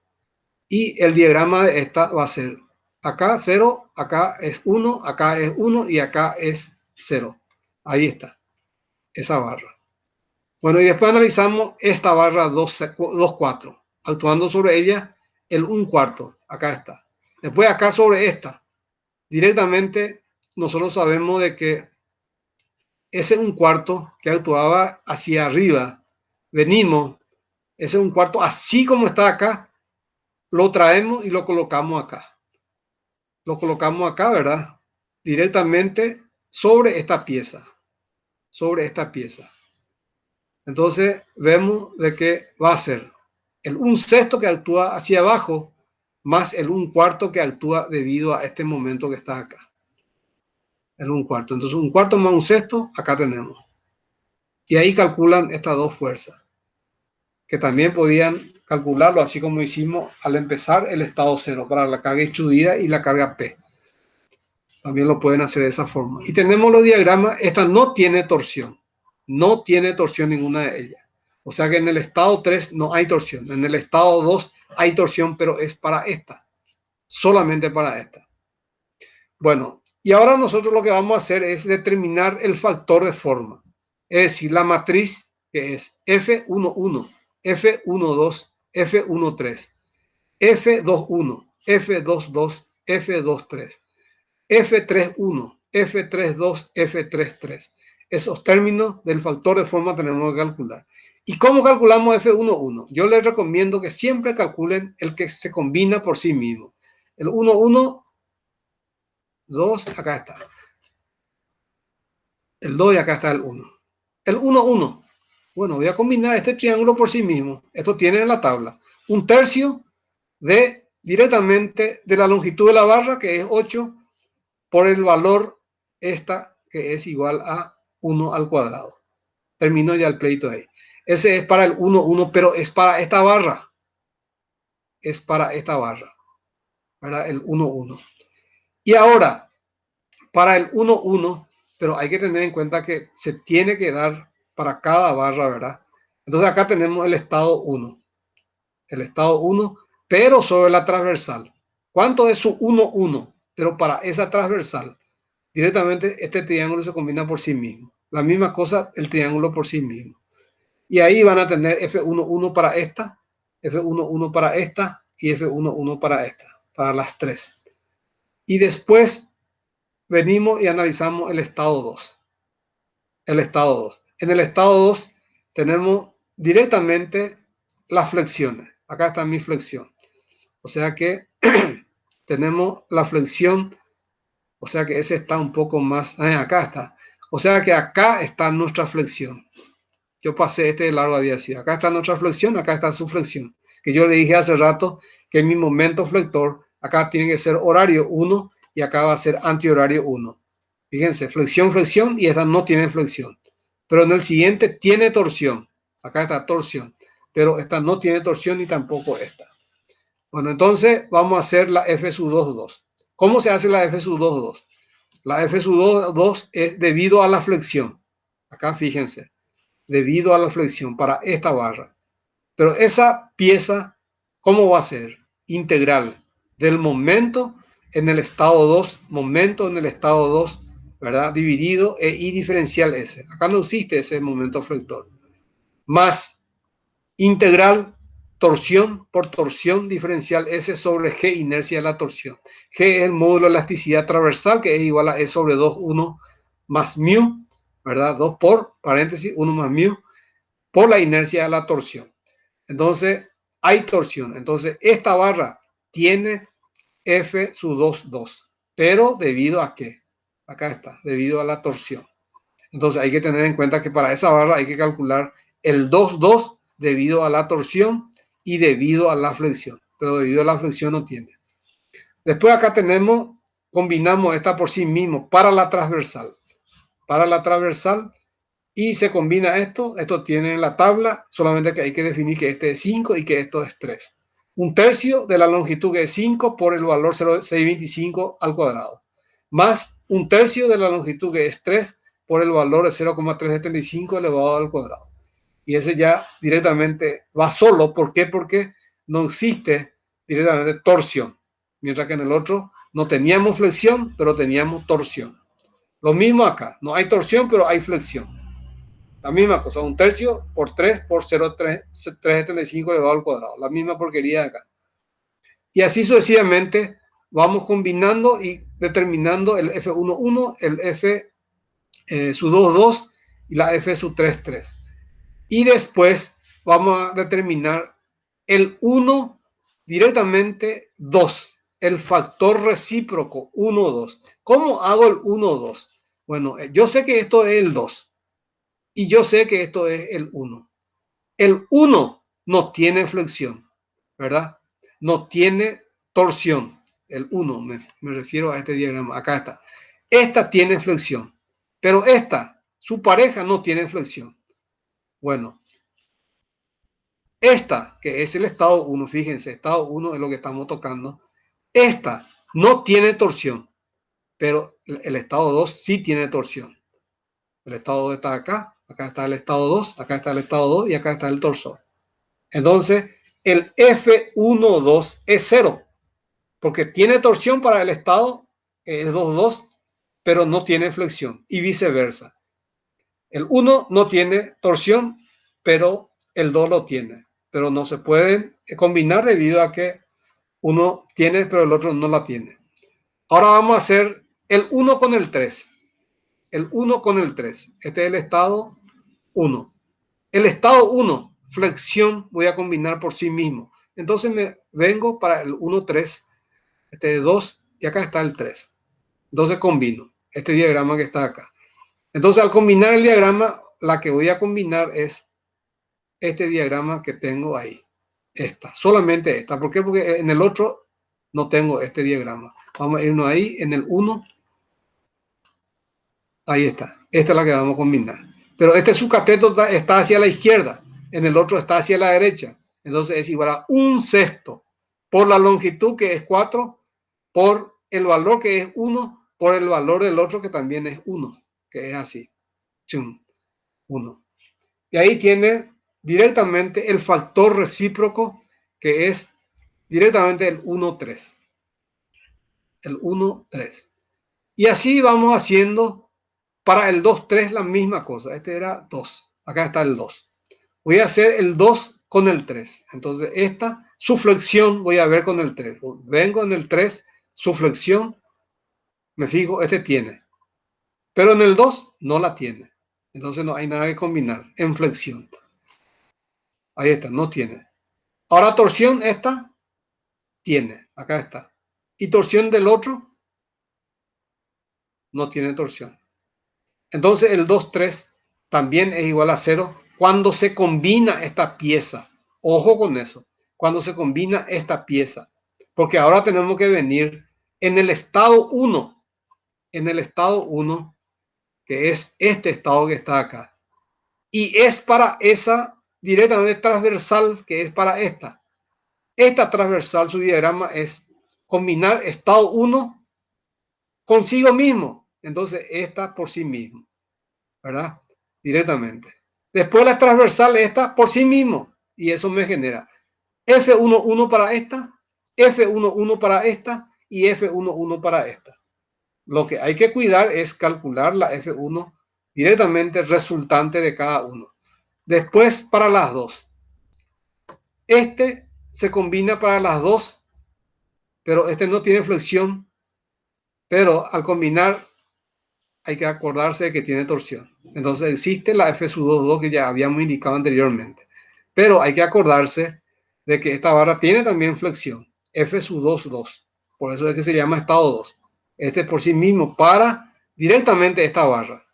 Y el diagrama de esta va a ser acá 0, acá es 1, acá es 1 y acá es 0. Ahí está. Esa barra. Bueno, y después analizamos esta barra 2,4. Actuando sobre ella el 1/4. Acá está. Después acá sobre esta. Directamente nosotros sabemos de que ese 1/4 que actuaba hacia arriba, venimos, ese 1/4 así como está acá, lo traemos y lo colocamos acá. Lo colocamos acá, ¿verdad? Directamente sobre esta pieza. Sobre esta pieza. Entonces vemos de que va a ser el 1/6 que actúa hacia abajo más el 1/4 que actúa debido a este momento que está acá. El 1/4. Entonces 1/4 más 1/6, acá tenemos. Y ahí calculan estas dos fuerzas, que también podían calcularlo así como hicimos al empezar el estado 0 para la carga extrudida y la carga P. También lo pueden hacer de esa forma. Y tenemos los diagramas. Esta no tiene torsión. No tiene torsión ninguna de ellas. O sea que en el estado 3 no hay torsión. En el estado 2 hay torsión, pero es para esta. Solamente para esta. Bueno, y ahora nosotros lo que vamos a hacer es determinar el factor de forma. Es decir, la matriz que es F11, F12, F13, F21, F22, F23. F31, F32, F33. Esos términos del factor de forma tenemos que calcular. ¿Y cómo calculamos F11? Yo les recomiendo que siempre calculen el que se combina por sí mismo. El 11, 2, acá está. El 2 y acá está el 1. El 11. Bueno, voy a combinar este triángulo por sí mismo. Esto tiene en la tabla 1/3 directamente de la longitud de la barra, que es 8, por el valor esta, que es igual a 1 al cuadrado. Termino ya el pleito ahí. Ese es para el 1, 1, pero es para esta barra. Es para esta barra, ¿verdad? El 1, 1. Y ahora, para el 1, 1, pero hay que tener en cuenta que se tiene que dar para cada barra, ¿verdad? Entonces acá tenemos el estado 1. El estado 1, pero sobre la transversal. ¿Cuánto es su 1, 1? Pero para esa transversal, directamente este triángulo se combina por sí mismo. La misma cosa, el triángulo por sí mismo. Y ahí van a tener F1, 1 para esta, F1, 1 para esta y F1, 1 para esta, para las tres. Y después venimos y analizamos el estado 2. El estado 2. En el estado 2 tenemos directamente las flexiones. Acá está mi flexión. O sea que tenemos la flexión, o sea que ese está un poco más, acá está. O sea que acá está nuestra flexión. Yo pasé este de largo había sido. Acá está nuestra flexión, acá está su flexión. Que yo le dije hace rato que mi momento flector, acá tiene que ser horario 1 y acá va a ser antihorario 1. Fíjense, flexión, flexión y esta no tiene flexión. Pero en el siguiente tiene torsión. Acá está torsión. Pero esta no tiene torsión ni tampoco esta. Bueno, entonces vamos a hacer la F sub 2, 2. ¿Cómo se hace la F sub 2, 2? La F sub 2, 2 es debido a la flexión. Acá fíjense, debido a la flexión para esta barra. Pero esa pieza, ¿cómo va a ser? Integral del momento en el estado 2, momento en el estado 2, ¿verdad? Dividido y diferencial S. Acá no existe ese momento flector. Más integral torsión por torsión diferencial S sobre G inercia de la torsión. G es el módulo de elasticidad transversal, que es igual a E sobre 2, 1 más mu, ¿verdad? 2 por, paréntesis, 1 más mu, por la inercia de la torsión. Entonces, hay torsión. Entonces, esta barra tiene F sub 2, 2. Pero debido a qué? Acá está, debido a la torsión. Entonces, hay que tener en cuenta que para esa barra hay que calcular el 2, 2 debido a la torsión y debido a la flexión. Pero debido a la flexión no tiene. Después acá tenemos, combinamos esta por sí mismo para la transversal. Para la transversal. Y se combina esto tiene en la tabla, solamente que hay que definir que este es 5 y que esto es 3. 1/3 de la longitud que es 5 por el valor 0,625 al cuadrado. Más 1/3 de la longitud que es 3 por el valor de 0,375 elevado al cuadrado. Y ese ya directamente va solo. ¿Por qué? Porque no existe directamente torsión. Mientras que en el otro no teníamos flexión, pero teníamos torsión. Lo mismo acá. No hay torsión, pero hay flexión. La misma cosa, 1/3 por 3 por 0,375 elevado al cuadrado. La misma porquería de acá. Y así sucesivamente vamos combinando y determinando el F1, 1, el F sub 2, 2 y la F sub 3, 3. Y después vamos a determinar el 1 directamente 2. El factor recíproco 1, 2. ¿Cómo hago el 1, 2? Bueno, yo sé que esto es el 2. Y yo sé que esto es el 1. El 1 no tiene flexión, ¿verdad? No tiene torsión. El 1, me refiero a este diagrama. Acá está. Esta tiene flexión, pero esta, su pareja, no tiene flexión. Bueno, esta, que es el estado 1, fíjense, estado 1 es lo que estamos tocando. Esta no tiene torsión, pero el estado 2 sí tiene torsión. El estado 2 está acá. Acá está el estado 2, acá está el estado 2 y acá está el torsor. Entonces, el F1,2 es 0, porque tiene torsión para el estado, es 2, 2, pero no tiene flexión, y viceversa. El 1 no tiene torsión, pero el 2 lo tiene. Pero no se pueden combinar debido a que uno tiene, pero el otro no la tiene. Ahora vamos a hacer el 1 con el 3. El 1 con el 3. Este es el estado 1. El estado 1, flexión, voy a combinar por sí mismo. Entonces me vengo para el 1, 3, este es 2 y acá está el 3. Entonces combino este diagrama que está acá. Entonces al combinar el diagrama, la que voy a combinar es este diagrama que tengo ahí. Esta, solamente esta. ¿Por qué? Porque en el otro no tengo este diagrama. Vamos a irnos ahí, en el 1. Ahí está. Esta es la que vamos a combinar. Pero este subcateto está hacia la izquierda. En el otro está hacia la derecha. Entonces es igual a 1/6 por la longitud, que es 4, por el valor, que es 1, por el valor del otro, que también es 1, que es así. 1. Y ahí tiene directamente el factor recíproco, que es directamente el 1/3. El 1/3. Y así vamos haciendo para el 2/3 la misma cosa. Este era 2. Acá está el 2. Voy a hacer el 2 con el 3. Entonces esta, su flexión, voy a ver con el 3. Vengo en el 3, su flexión, me fijo, este tiene. Pero en el 2 no la tiene. Entonces no hay nada que combinar en flexión. Ahí está, no tiene. Ahora torsión, esta tiene. Acá está. Y torsión del otro no tiene torsión. Entonces el 2/3 también es igual a 0 cuando se combina esta pieza. Ojo con eso. Cuando se combina esta pieza. Porque ahora tenemos que venir en el estado 1. En el estado 1, que es este estado que está acá. Y es para esa directamente transversal, que es para esta. Esta transversal, su diagrama es combinar estado 1 consigo mismo. Entonces esta por sí mismo, ¿verdad? Directamente. Después la transversal esta por sí mismo. Y eso me genera F11 para esta, F11 para esta y F11 para esta. Lo que hay que cuidar es calcular la F1 directamente resultante de cada uno. Después para las dos. Este se combina para las dos, pero este no tiene flexión. Pero al combinar hay que acordarse de que tiene torsión. Entonces existe la F2 que ya habíamos indicado anteriormente. Pero hay que acordarse de que esta barra tiene también flexión. F2. Por eso es que se llama estado 2. Este por sí mismo para directamente esta barra.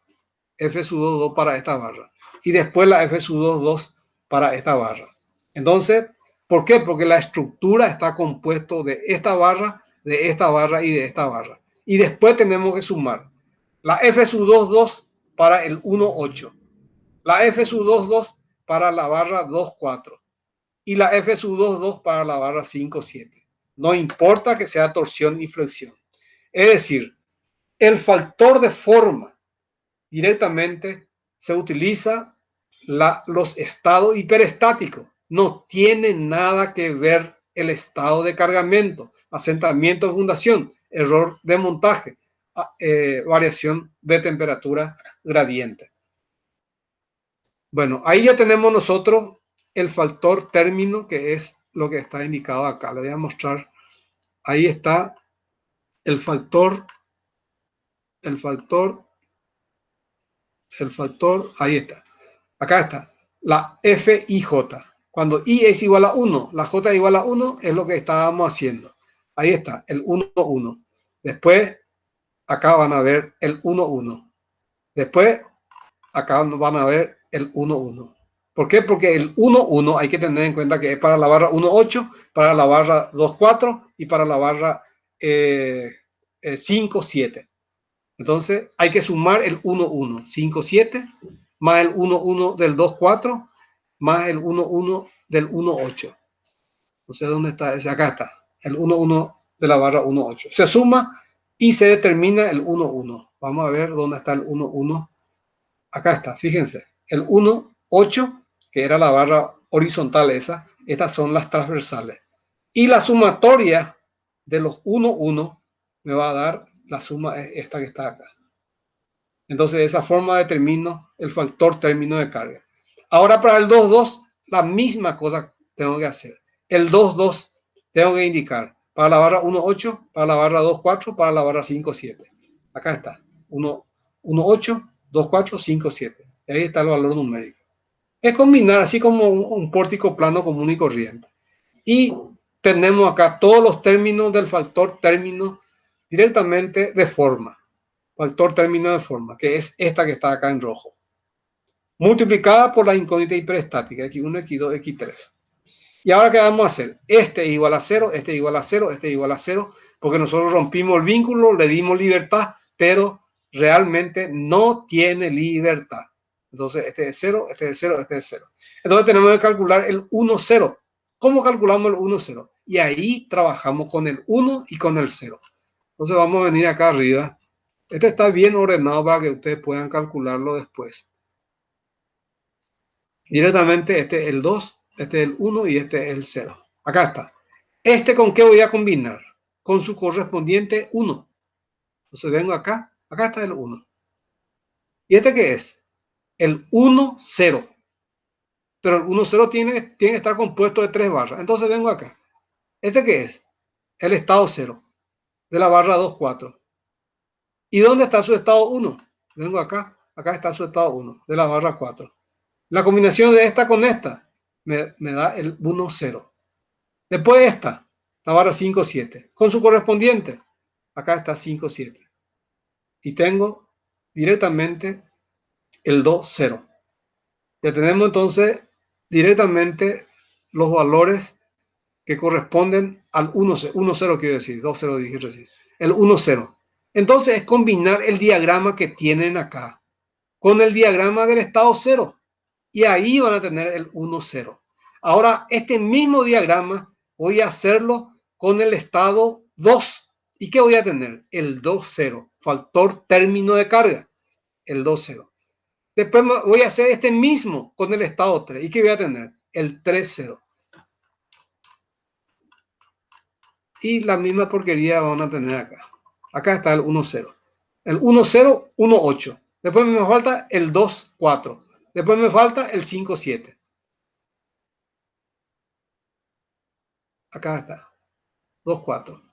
F2 para esta barra. Y después la F2 para esta barra. Entonces, ¿por qué? Porque la estructura está compuesto de esta barra y de esta barra. Y después tenemos que sumar la F2 para el 1,8, la F2 para la barra 2,4 y la F2 para la barra 5,7. No importa que sea torsión y flexión. Es decir, el factor de forma directamente se utiliza los estados hiperestáticos. No tiene nada que ver el estado de cargamento, asentamiento de fundación, error de montaje, variación de temperatura gradiente. Bueno, ahí ya tenemos nosotros el factor término, que es lo que está indicado acá. Le voy a mostrar. Ahí está el factor, ahí está. Acá está, la FIJ. Cuando I es igual a 1, la J es igual a 1, es lo que estábamos haciendo. Ahí está, el 1,1. Después, acá van a ver el 1,1. Después, acá van a ver el 1,1. ¿Por qué? Porque el 1,1 hay que tener en cuenta que es para la barra 1,8, para la barra 2,4 y para la barra 5,7. Entonces, hay que sumar el 1,1. 5,7 más el 1,1 del 2,4 más el 1,1 del 1,8. No sé dónde está ese. Acá está. El 1,1 de la barra 1,8. Se suma y se determina el 1,1. Vamos a ver dónde está el 1,1. Acá está, fíjense. El 1,8, que era la barra horizontal esa. Estas son las transversales. Y la sumatoria de los 1,1 me va a dar la suma esta que está acá. Entonces, de esa forma determino el factor término de carga. Ahora, para el 2,2, la misma cosa tengo que hacer. El 2,2 tengo que indicar para la barra 1,8, para la barra 2,4, para la barra 5,7. Acá está. 1,8, 2,4, 5,7. Ahí está el valor numérico. Es combinar así como un pórtico plano común y corriente. Y tenemos acá todos los términos del factor término directamente de forma. Factor término de forma, que es esta que está acá en rojo. multiplicada por la incógnita hiperestática, x1, x2, x3. Y ahora, ¿qué vamos a hacer? Este es igual a 0, este es igual a 0, este es igual a 0, porque nosotros rompimos el vínculo, le dimos libertad, pero realmente no tiene libertad. Entonces, este es 0, este es 0, este es 0. Entonces, tenemos que calcular el 1, 0. ¿Cómo calculamos el 1, 0? Y ahí trabajamos con el 1 y con el 0. Entonces, vamos a venir acá arriba. Este está bien ordenado para que ustedes puedan calcularlo después. Directamente, este es el 2, este es el 1 y este es el 0. Acá está. ¿Este con qué voy a combinar? Con su correspondiente 1. Entonces vengo acá. Acá está el 1. ¿Y este qué es? El 1, 0. Pero el 1, 0 tiene que estar compuesto de 3 barras. Entonces vengo acá. ¿Este qué es? El estado 0 de la barra 2, 4. ¿Y dónde está su estado 1? Vengo acá. Acá está su estado 1 de la barra 4. La combinación de esta con esta me da el 1, 0. Después esta, la barra 5, 7. Con su correspondiente. Acá está 5, 7. Y tengo directamente el 2, 0. Ya tenemos entonces directamente los valores que corresponden al 1, 0, quiero decir, 2, 0 dije recién. El 1, 0. Entonces es combinar el diagrama que tienen acá con el diagrama del estado 0. Y ahí van a tener el 1, 0. Ahora, este mismo diagrama voy a hacerlo con el estado 2. ¿Y qué voy a tener? El 2, 0. Factor término de carga. El 2, 0. Después voy a hacer este mismo con el estado 3. ¿Y qué voy a tener? El 3, 0. Y la misma porquería van a tener acá. Acá está el 1, 0. El 1, 0, 1, 8. Después me falta el 2, 4. Después me falta el 5, 7. Acá está. 2, 4.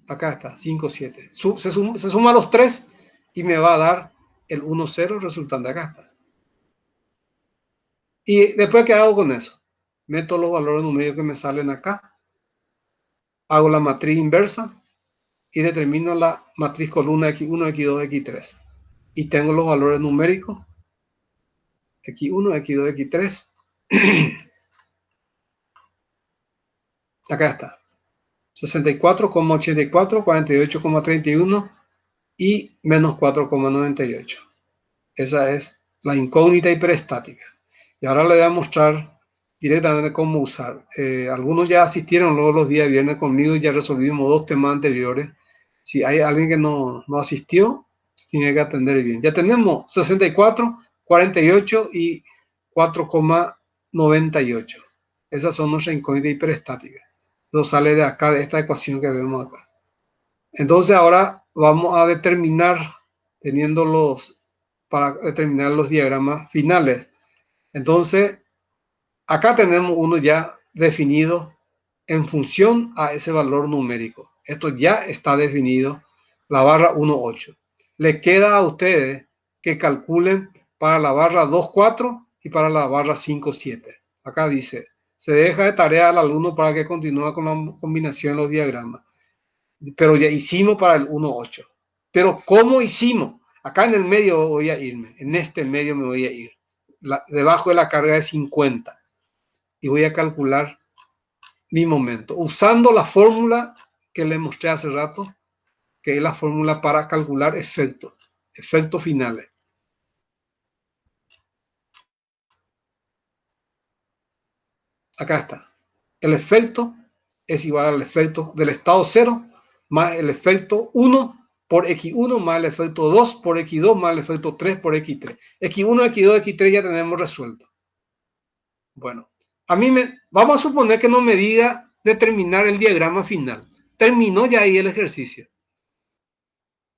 Acá está. 5, 7. Se suma los 3 y me va a dar el 1, 0 resultante. Acá está. Y después, ¿qué hago con eso? Meto los valores numéricos que me salen acá. Hago la matriz inversa y determino la matriz columna x1, x2, x3. Y tengo los valores numéricos x1, x2, x3. Acá está. 64,84, 48,31 y menos 4,98. Esa es la incógnita hiperestática. Y ahora le voy a mostrar directamente cómo usar. Algunos ya asistieron luego los días viernes conmigo y ya resolvimos 2 temas anteriores. Si hay alguien que no asistió, tiene que atender bien. Ya tenemos 64, 48 y 4,98. Esas son nuestras incógnitas hiperestáticas. Eso sale de acá, de esta ecuación que vemos acá. Entonces ahora vamos a determinar, para determinar los diagramas finales. Entonces, acá tenemos uno ya definido en función a ese valor numérico. Esto ya está definido, la barra 1, 8. Le queda a ustedes que calculen para la barra 2, 4 y para la barra 5, 7. Acá dice, se deja de tarea al alumno para que continúe con la combinación de los diagramas. Pero ya hicimos para el 1, 8. Pero ¿cómo hicimos? Acá en el medio voy a irme, en este medio me voy a ir. Debajo de la carga de 50. Y voy a calcular mi momento, usando la fórmula que les mostré hace rato, que es la fórmula para calcular efectos finales. Acá está. El efecto es igual al efecto del estado 0 más el efecto 1 por x1 más el efecto 2 por x2 más el efecto 3 por x3. x1, x2, x3 ya tenemos resuelto. Bueno, vamos a suponer que no me diga determinar el diagrama final. Terminó ya ahí el ejercicio.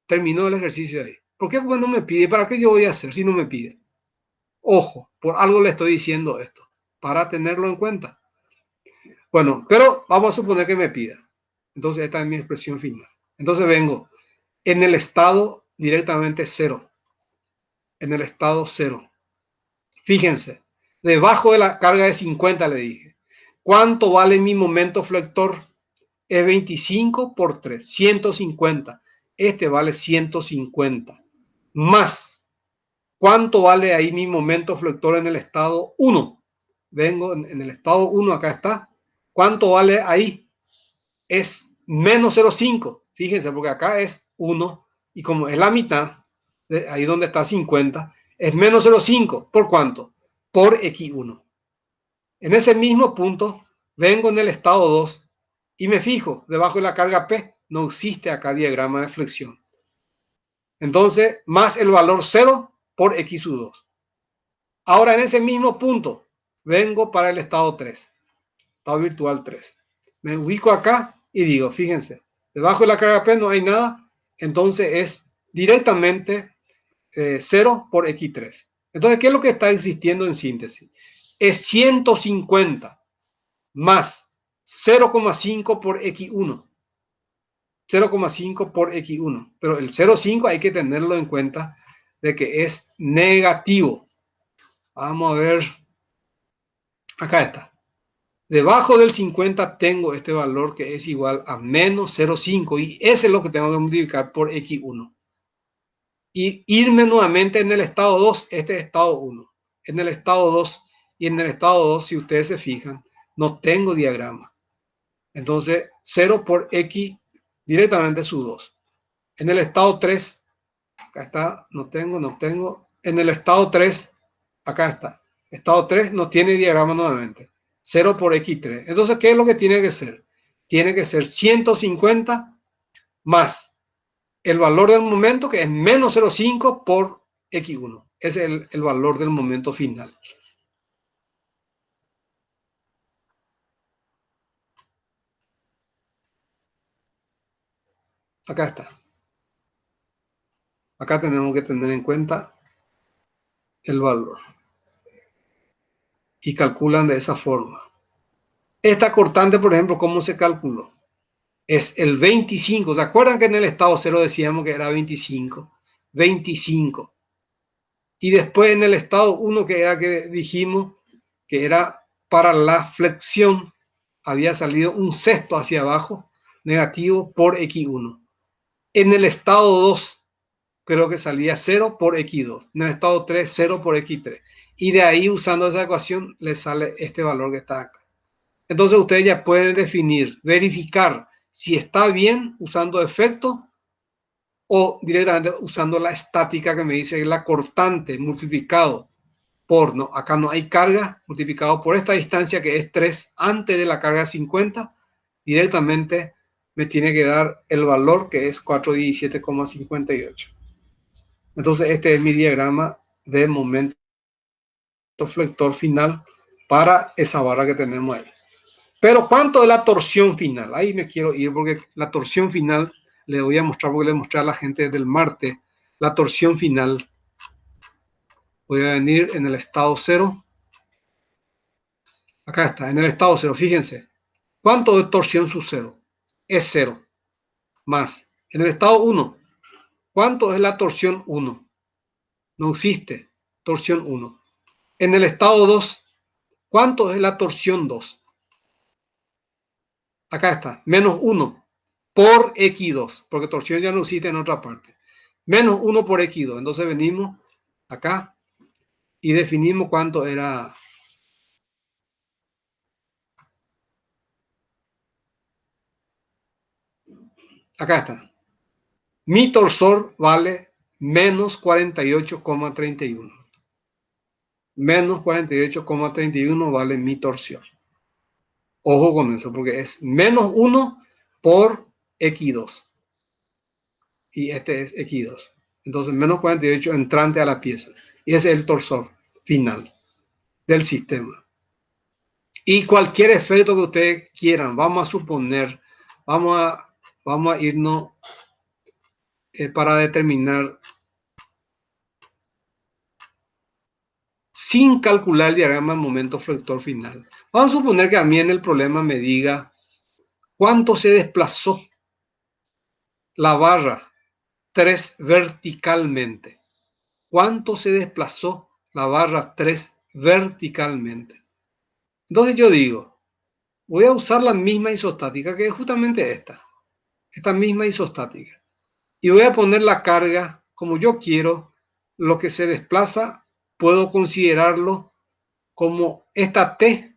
Terminó el ejercicio ahí. ¿Por qué? Porque no me pide. ¿Para qué yo voy a hacer si no me pide? Ojo, por algo le estoy diciendo esto, para tenerlo en cuenta. Bueno, pero vamos a suponer que me pida. Entonces esta es mi expresión final. Entonces vengo en el estado directamente 0. En el estado 0. Fíjense, debajo de la carga de 50 le dije. ¿Cuánto vale mi momento flector? Es 25 por 3, 150. Este vale 150. Más ¿Cuánto vale ahí mi momento flector en el estado 1? Vengo en el estado 1, acá está. ¿Cuánto vale ahí? Es menos 0,5. Fíjense, porque acá es 1 y como es la mitad, ahí donde está 50, es menos 0,5. ¿Por cuánto? Por X1. En ese mismo punto, vengo en el estado 2 y me fijo, debajo de la carga P, no existe acá diagrama de flexión. Entonces, más el valor 0 por X2. Ahora, en ese mismo punto, vengo para el estado 3, estado virtual 3. Me ubico acá y digo, fíjense, debajo de la carga P no hay nada, entonces es directamente 0 por X3. Entonces, ¿qué es lo que está existiendo en síntesis? Es 150 más 0,5 por X1. 0,5 por X1. Pero el 0,5 hay que tenerlo en cuenta de que es negativo. Vamos a ver. Acá está. Debajo del 50 tengo este valor que es igual a menos 0,5 y ese es lo que tengo que multiplicar por X1. Y irme nuevamente en el estado 2, este es estado 1. En el estado 2 y en el estado 2, si ustedes se fijan, no tengo diagrama. Entonces, 0 por X directamente su 2. En el estado 3, acá está, no tengo. En el estado 3, acá está. Estado 3 no tiene diagrama nuevamente. 0 por X3. Entonces, ¿qué es lo que tiene que ser? Tiene que ser 150 más el valor del momento, que es menos 0,5 por X1. Ese es el valor del momento final. Acá está. Acá tenemos que tener en cuenta el valor. Y calculan de esa forma. Esta cortante, por ejemplo, ¿cómo se calculó? Es el 25. ¿Se acuerdan que en el estado 0 decíamos que era 25? 25. Y después en el estado 1, que era que dijimos que era para la flexión, había salido un sexto hacia abajo, negativo por X1. En el estado 2, creo que salía 0 por X2. En el estado 3, 0 por X3. Y de ahí, usando esa ecuación, le sale este valor que está acá. Entonces ustedes ya pueden definir, verificar si está bien usando efecto o directamente usando la estática que me dice la cortante multiplicado por, no, acá no hay carga, multiplicado por esta distancia que es 3 antes de la carga 50, directamente me tiene que dar el valor que es 417,58. Entonces este es mi diagrama de momento flector final para esa barra que tenemos ahí. Pero ¿cuánto es la torsión final? Ahí me quiero ir porque la torsión final, le voy a mostrar porque le mostré a la gente del martes, la torsión final. Voy a venir en el estado 0. Acá está, en el estado 0, fíjense. ¿Cuánto de torsión su 0? Es 0. Más. En el estado 1, ¿cuánto es la torsión 1? No existe torsión 1. En el estado 2, ¿cuánto es la torsión 2? Acá está, menos 1 por X2, porque torsión ya no existe en otra parte. Menos 1 por X2. Entonces venimos acá y definimos cuánto era. Acá está. Mi torsor vale menos 48,31. Menos 48,31 vale mi torsión. Ojo con eso, porque es menos 1 por X2. Y este es X2. Entonces, menos 48 entrante a la pieza. Y ese es el torsor final del sistema. Y cualquier efecto que ustedes quieran, vamos a suponer, vamos a irnos para determinar, sin calcular el diagrama de momento flector final. Vamos a suponer que a mí en el problema me diga cuánto se desplazó la barra 3 verticalmente. ¿Cuánto se desplazó la barra 3 verticalmente? Entonces yo digo, voy a usar la misma isostática, que es justamente esta misma isostática. Y voy a poner la carga como yo quiero lo que se desplaza, puedo considerarlo como esta T.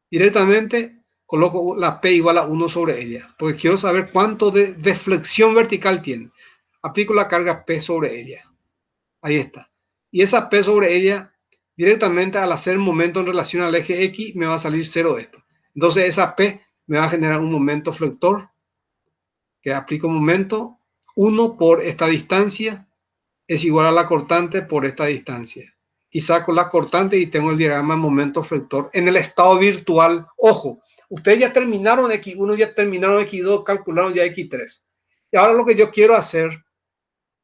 Directamente coloco la P igual a 1 sobre ella, porque quiero saber cuánto de deflexión vertical tiene. Aplico la carga P sobre ella. Ahí está. Y esa P sobre ella, directamente al hacer momento en relación al eje X, me va a salir 0 esto. Entonces esa P me va a generar un momento flector, que aplico momento 1 por esta distancia, es igual a la cortante por esta distancia. Y saco la cortante y tengo el diagrama de momento flector en el estado virtual. Ojo, ustedes ya terminaron X1, ya terminaron X2, calcularon ya X3. Y ahora lo que yo quiero hacer,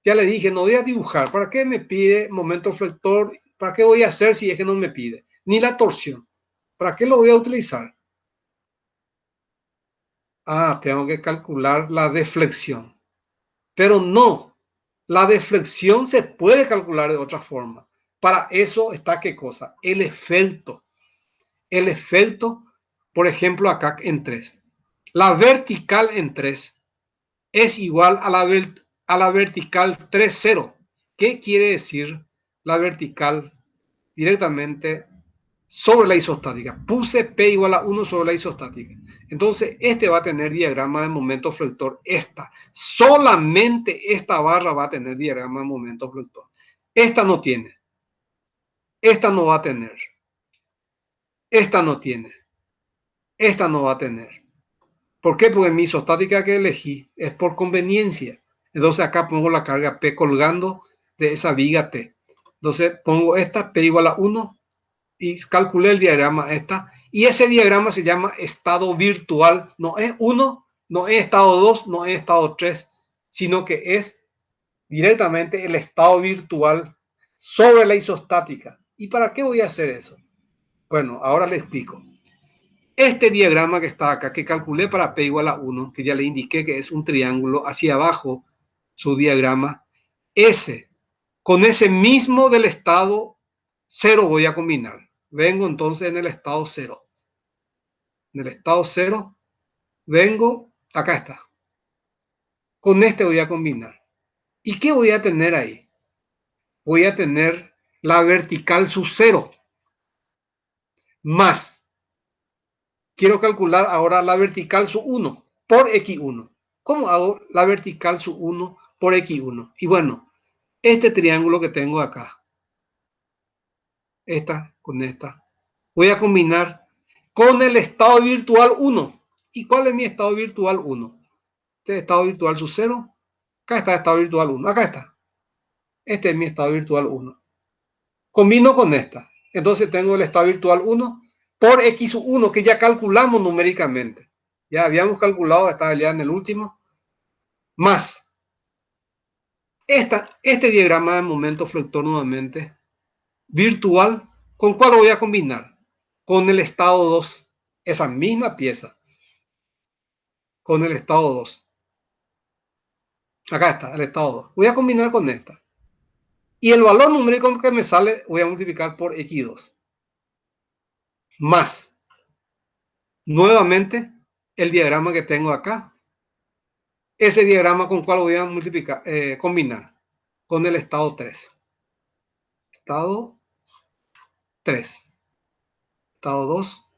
ya le dije, no voy a dibujar. ¿Para qué me pide momento flector? ¿Para qué voy a hacer si es que no me pide? Ni la torsión. ¿Para qué lo voy a utilizar? Ah, tengo que calcular la deflexión. Pero no, la deflexión se puede calcular de otra forma. Para eso está, ¿qué cosa? El efecto. El efecto, por ejemplo, acá en 3. La vertical en 3 es igual a la vertical 3, 0. ¿Qué quiere decir la vertical directamente sobre la isostática? Puse P igual a 1 sobre la isostática. Entonces, este va a tener diagrama de momento flector. Solamente esta barra va a tener diagrama de momento flector. Esta no tiene. Esta no va a tener. Esta no tiene. Esta no va a tener. ¿Por qué? Porque mi isostática que elegí es por conveniencia. Entonces acá pongo la carga P colgando de esa viga T. Entonces pongo esta, P igual a 1, y calculé el diagrama esta. Y ese diagrama se llama estado virtual. No es 1, no es estado 2, no es estado 3, sino que es directamente el estado virtual sobre la isostática. ¿Y para qué voy a hacer eso? Bueno, ahora le explico. Este diagrama que está acá, que calculé para P igual a 1, que ya le indiqué que es un triángulo, hacia abajo su diagrama, con ese mismo del estado 0 voy a combinar. Vengo entonces en el estado 0. En el estado 0 vengo, acá está. Con este voy a combinar. ¿Y qué voy a tener ahí? Voy a tener la vertical sub 0 más. Quiero calcular ahora la vertical sub 1 por X1. ¿Cómo hago la vertical sub 1 por X1? Y bueno, este triángulo que tengo acá, esta con esta, voy a combinar con el estado virtual 1. ¿Y cuál es mi estado virtual 1? Este estado virtual sub 0. Acá está el estado virtual 1. Acá está. Este es mi estado virtual 1. Combino con esta. Entonces tengo el estado virtual 1 por X1, que ya calculamos numéricamente. Ya habíamos calculado, estaba ya en el último. Más este diagrama de momento flector nuevamente, virtual, ¿con cuál lo voy a combinar? Con el estado 2, esa misma pieza, con el estado 2. Acá está, el estado 2. Voy a combinar con esta. Y el valor numérico que me sale, voy a multiplicar por X2. Más, nuevamente, el diagrama que tengo acá. Ese diagrama con cuál voy a multiplicar, combinar con el estado 3. Estado 3. Estado 2.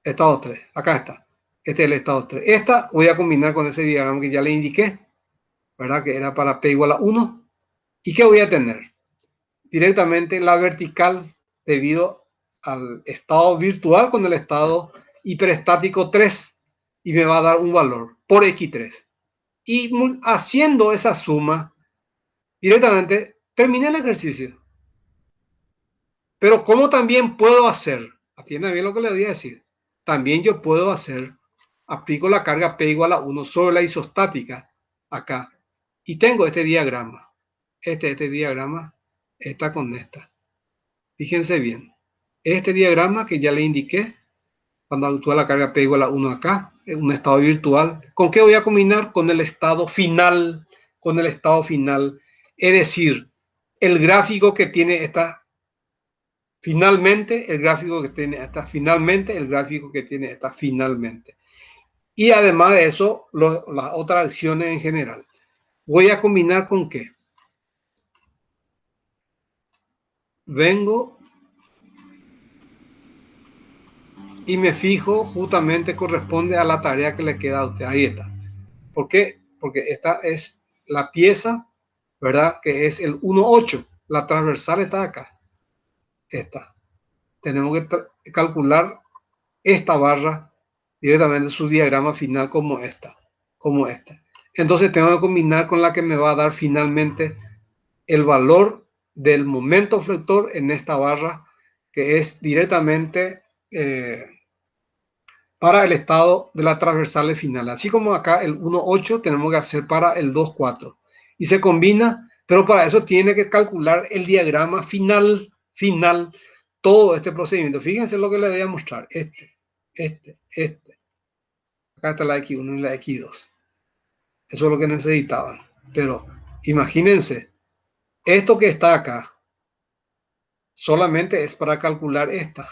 Estado 3. Acá está. Este es el estado 3. Esta voy a combinar con ese diagrama que ya le indiqué, ¿verdad? Que era para P igual a 1. ¿Y qué voy a tener? Directamente la vertical debido al estado virtual con el estado hiperestático 3. Y me va a dar un valor por X3. Y haciendo esa suma, directamente terminé el ejercicio. Pero ¿cómo también puedo hacer? Atienda bien lo que le voy a decir. También yo puedo hacer, aplico la carga P igual a 1 sobre la isostática acá. Y tengo este diagrama. Este diagrama está con esta. Fíjense bien. Este diagrama que ya le indiqué, cuando actúa la carga P igual a 1 acá, en un estado virtual. ¿Con qué voy a combinar? Con el estado final. Con el estado final. Es decir, el gráfico que tiene esta finalmente, el gráfico que tiene esta finalmente, el gráfico que tiene esta finalmente. Y además de eso, las otras acciones en general. Voy a combinar con qué? vengo y me fijo justamente corresponde a la tarea que le queda a usted. Ahí está. ¿Por qué? Porque esta es la pieza, ¿verdad? Que es el 1,8. La transversal está acá. Esta. Tenemos que calcular esta barra directamente su diagrama final como esta. Entonces tengo que combinar con la que me va a dar finalmente el valor del momento flector en esta barra, que es directamente para el estado de la transversal final. Así como acá el 1,8 tenemos que hacer para el 2,4. Y se combina, pero para eso tiene que calcular el diagrama final, todo este procedimiento. Fíjense lo que les voy a mostrar. Este. Acá está la X1 y la X2. Eso es lo que necesitaban. Pero imagínense, esto que está acá solamente es para calcular esta.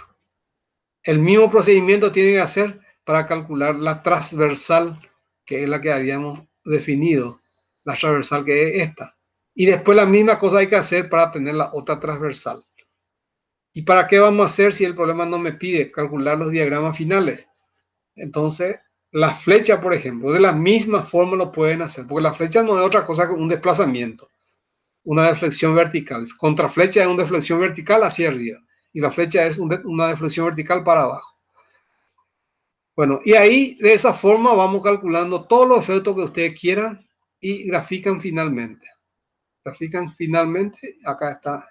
El mismo procedimiento tiene que hacer para calcular la transversal, que es la que habíamos definido, la transversal que es esta. Y después la misma cosa hay que hacer para tener la otra transversal. ¿Y para qué vamos a hacer si el problema no me pide calcular los diagramas finales? Entonces, la flecha, por ejemplo, de la misma forma lo pueden hacer, porque la flecha no es otra cosa que un desplazamiento, una deflexión vertical. Contra flecha es una deflexión vertical hacia arriba y la flecha es una deflexión vertical para abajo. Bueno, y ahí de esa forma vamos calculando todos los efectos que ustedes quieran y grafican finalmente. Acá está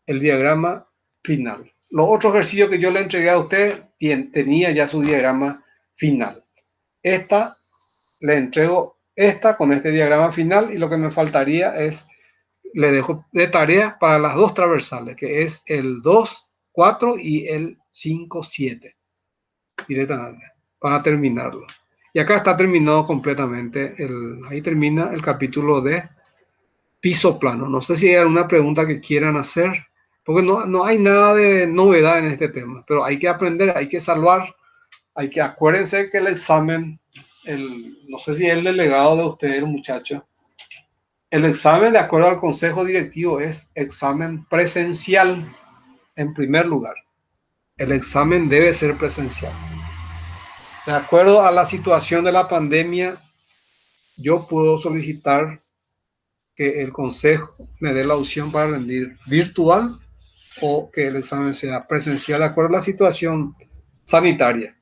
el diagrama final. Los otros ejercicios que yo le entregué a usted tenía ya su diagrama final. Esta le entrego con este diagrama final y lo que me faltaría es, le dejo de tarea para las dos transversales, que es el 2,4 y el 5,7 directamente, para terminarlo. Y acá está terminado completamente, ahí termina el capítulo de piso plano. No sé si hay alguna pregunta que quieran hacer, porque no hay nada de novedad en este tema, pero hay que aprender, hay que salvar, acuérdense que el examen, no sé si es el delegado de ustedes, el muchacho, el examen de acuerdo al consejo directivo es examen presencial en primer lugar. El examen debe ser presencial. De acuerdo a la situación de la pandemia, yo puedo solicitar que el consejo me dé la opción para rendir virtual o que el examen sea presencial de acuerdo a la situación sanitaria.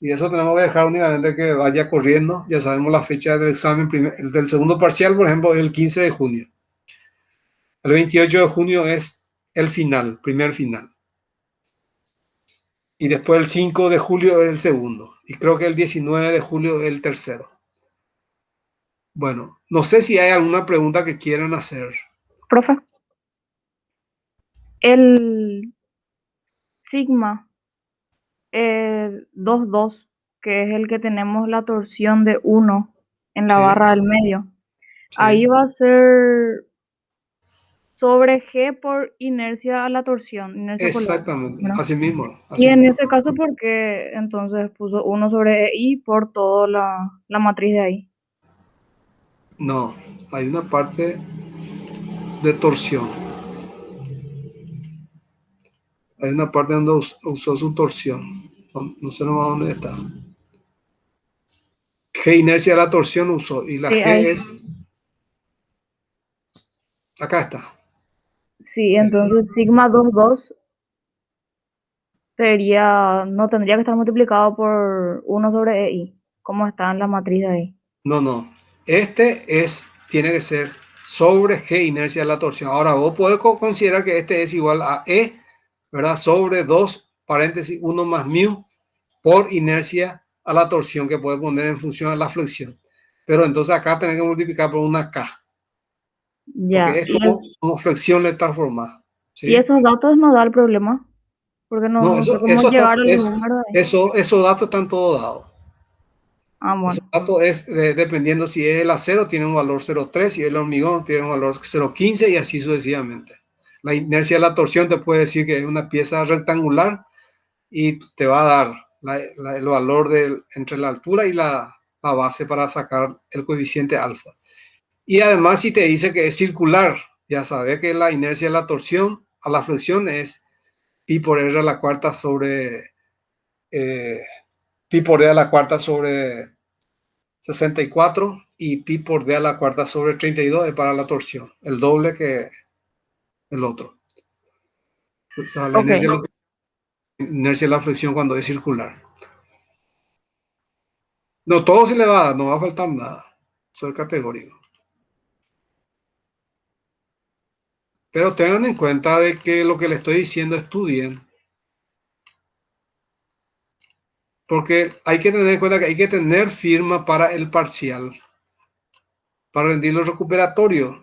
Y eso tenemos que dejar únicamente que vaya corriendo. Ya sabemos la fecha del examen, el del segundo parcial, por ejemplo, es el 15 de junio. El 28 de junio es el final, primer final. Y después el 5 de julio es el segundo. Y creo que el 19 de julio es el tercero. Bueno, no sé si hay alguna pregunta que quieran hacer. Profe, el sigma 2,2, que es el que tenemos la torsión de 1 en la Sí, barra del medio, sí. ahí va a ser sobre G por inercia a la torsión, inercia polar, Exactamente, ¿verdad? así mismo. Y en ese caso, ¿por qué entonces puso 1 sobre I por toda la matriz de ahí? No, hay una parte de torsión. Hay una parte donde usó su torsión. No sé nomás dónde está. G inercia de la torsión usó. Y la Sí, G ahí. es... Acá está. Sí, entonces sigma 2,2 no tendría que estar multiplicado por 1 sobre EI, como está en la matriz de ahí. No. Tiene que ser sobre G inercia de la torsión. Ahora vos podés considerar que este es igual a E, ¿verdad? Sobre 2, paréntesis, 1 más mu por inercia a la torsión que puede poner en función de la flexión. Pero entonces acá tenés que multiplicar por una K. Ya, Porque es como flexión le transforma. ¿Sí? y esos datos no da el problema, porque No, no sé cómo llegar a los números de ahí. esos datos están todos dados. Ah, Esos bueno. datos es dependiendo si es el acero, tiene un valor 0,3, si es el hormigón, tiene un valor 0,15 y así sucesivamente. La inercia de la torsión te puede decir que es una pieza rectangular y te va a dar el valor entre la altura y la base para sacar el coeficiente alfa. Y además si te dice que es circular, Ya sabe que la inercia de la torsión a la flexión es pi por r a la cuarta sobre pi por d a la cuarta sobre 64 y pi por d a la cuarta sobre 32 es para la torsión, el doble que el otro. O sea, la Ok, inercia de la flexión cuando es circular. No, todo se le va a dar, no va a faltar nada. Soy categórico. Pero tengan en cuenta de que lo que le estoy diciendo estudien. Porque hay que tener en cuenta que hay que tener firma para el parcial. Para rendir los recuperatorios.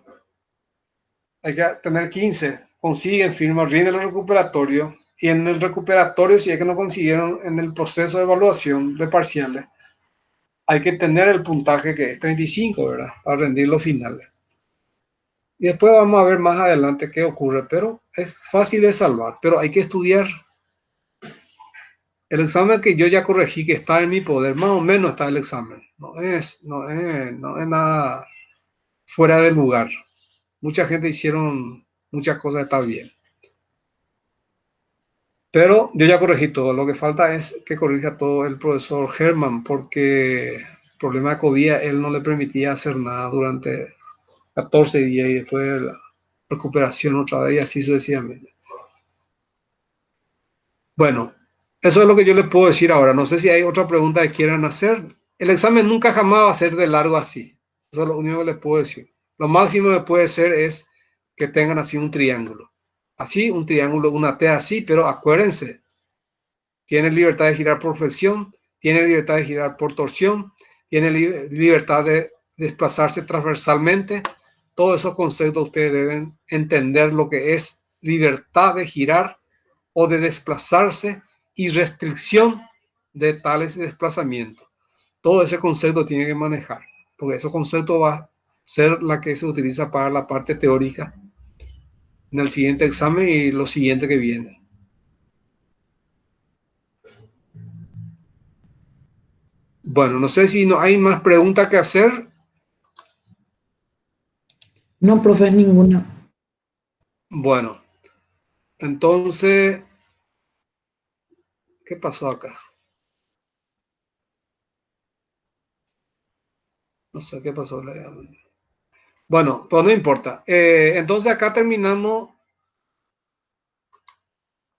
Hay que tener 15. Consiguen firma, rinden los recuperatorios. Y en el recuperatorio, si es que no consiguieron en el proceso de evaluación de parciales, hay que tener el puntaje que es 35, ¿verdad? Para rendir los finales. Y después vamos a ver más adelante qué ocurre, pero es fácil de salvar, pero hay que estudiar. El examen que yo ya corregí, que está en mi poder, más o menos está el examen. No es nada fuera de lugar. Mucha gente hicieron muchas cosas, está bien. Pero yo ya corregí todo. Lo que falta es que corrija todo el profesor Herman, porque el problema de COVID, él no le permitía hacer nada durante 14 días y después de la recuperación otra vez y así sucesivamente. Bueno, eso es lo que yo les puedo decir ahora. No sé si hay otra pregunta que quieran hacer. El examen nunca jamás va a ser de largo así. Eso es lo único que les puedo decir. Lo máximo que puede ser es que tengan así un triángulo. Así, un triángulo, una T así, pero acuérdense, tiene libertad de girar por flexión, tiene libertad de girar por torsión, tiene libertad de desplazarse transversalmente. Todos esos conceptos ustedes deben entender lo que es libertad de girar o de desplazarse y restricción de tales desplazamientos. Todo ese concepto tiene que manejar, porque ese concepto va a ser la que se utiliza para la parte teórica en el siguiente examen y lo siguiente que viene. Bueno, no sé si no hay más preguntas que hacer. No, profe, ninguna. Bueno, entonces, ¿qué pasó acá? No sé qué pasó. Bueno, pues no importa. Entonces acá terminamos.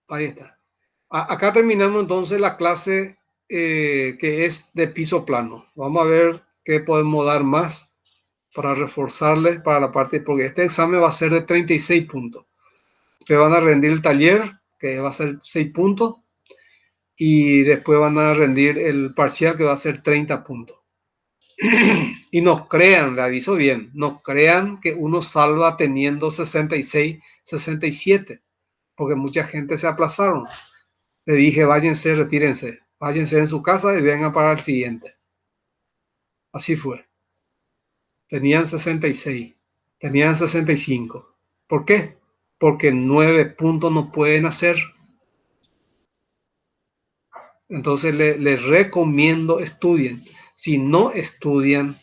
Ahí está. Acá terminamos entonces la clase que es de piso plano. Vamos a ver qué podemos dar más para reforzarles para la parte, porque este examen va a ser de 36 puntos. Ustedes van a rendir el taller, que va a ser 6 puntos, y después van a rendir el parcial, que va a ser 30 puntos. Y no crean, le aviso bien, no crean que uno salva teniendo 66, 67, porque mucha gente se aplazaron. Le dije, váyanse, retírense, váyanse en su casa y vengan para el siguiente. Así fue. Tenían 66, tenían 65. ¿Por qué? Porque 9 puntos no pueden hacer. Entonces les recomiendo estudien. Si no estudian,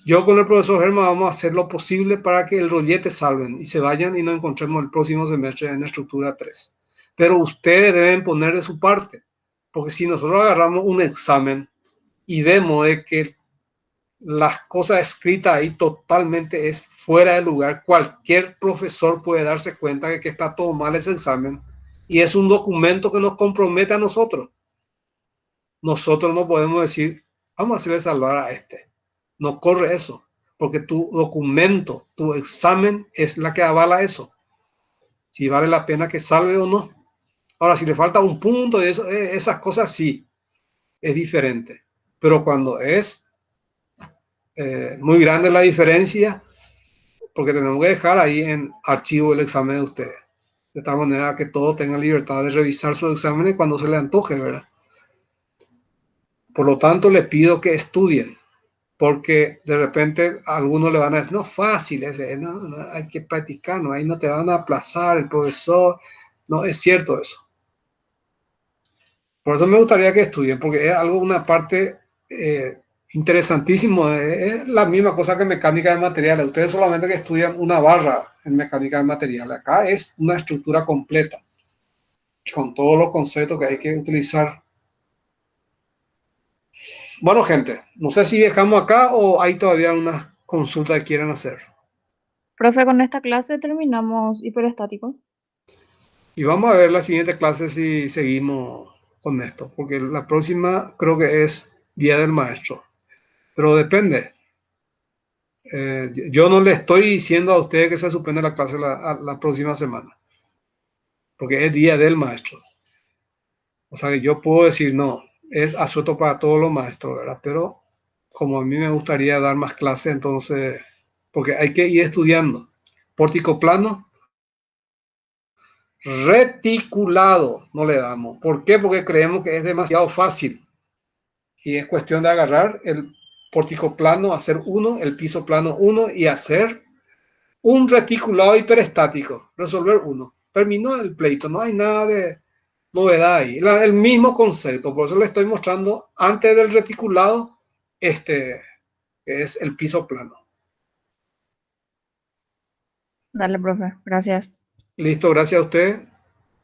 yo con el profesor Germán vamos a hacer lo posible para que el rollete salven y se vayan y nos encontremos el próximo semestre en estructura 3. Pero ustedes deben poner de su parte, porque si nosotros agarramos un examen y vemos que las cosas escritas ahí totalmente es fuera de lugar, cualquier profesor puede darse cuenta de que está todo mal ese examen y es un documento que nos compromete a nosotros. Nosotros no podemos decir, vamos a hacerle salvar a este. No corre eso, porque tu documento, tu examen es la que avala eso. Si vale la pena que salve o no. Ahora, si le falta un punto de eso, esas cosas sí, es diferente. Pero cuando es muy grande la diferencia, porque tenemos que dejar ahí en archivo el examen de ustedes. De tal manera que todos tengan libertad de revisar sus exámenes cuando se les antoje, ¿verdad? Por lo tanto, les pido que estudien, porque de repente a algunos le van a decir, no, fácil, no, hay que practicar, no, ahí no te van a aplazar el profesor. No, es cierto eso. Por eso me gustaría que estudien, porque es algo, una parte interesantísimo. Es la misma cosa que mecánica de materiales. Ustedes solamente que estudian una barra en mecánica de materiales. Acá es una estructura completa, con todos los conceptos que hay que utilizar. Bueno, gente, no sé si dejamos acá o hay todavía unas consultas que quieran hacer. Profe, con esta clase terminamos hiperestático. Y vamos a ver la siguiente clase si seguimos con esto, porque la próxima creo que es Día del Maestro. Pero depende. Yo no le estoy diciendo a ustedes que se suspende la clase la próxima semana, porque es Día del Maestro. O sea que yo puedo decir, no, es asueto para todos los maestros, ¿verdad? Pero como a mí me gustaría dar más clases, entonces, porque hay que ir estudiando. Pórtico plano, reticulado, no le damos. ¿Por qué? Porque creemos que es demasiado fácil. Y es cuestión de agarrar el pórtico plano, hacer uno, el piso plano uno y hacer un reticulado hiperestático, resolver uno. Terminó el pleito, no hay nada de novedad ahí. El mismo concepto, por eso le estoy mostrando antes del reticulado, que es el piso plano. Dale, profe, gracias. Listo, gracias a usted.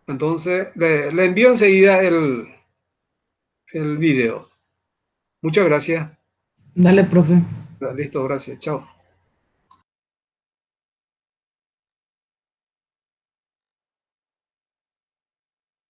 Entonces, le envío enseguida el video. Muchas gracias. Dale, profe. Listo, gracias. Chao.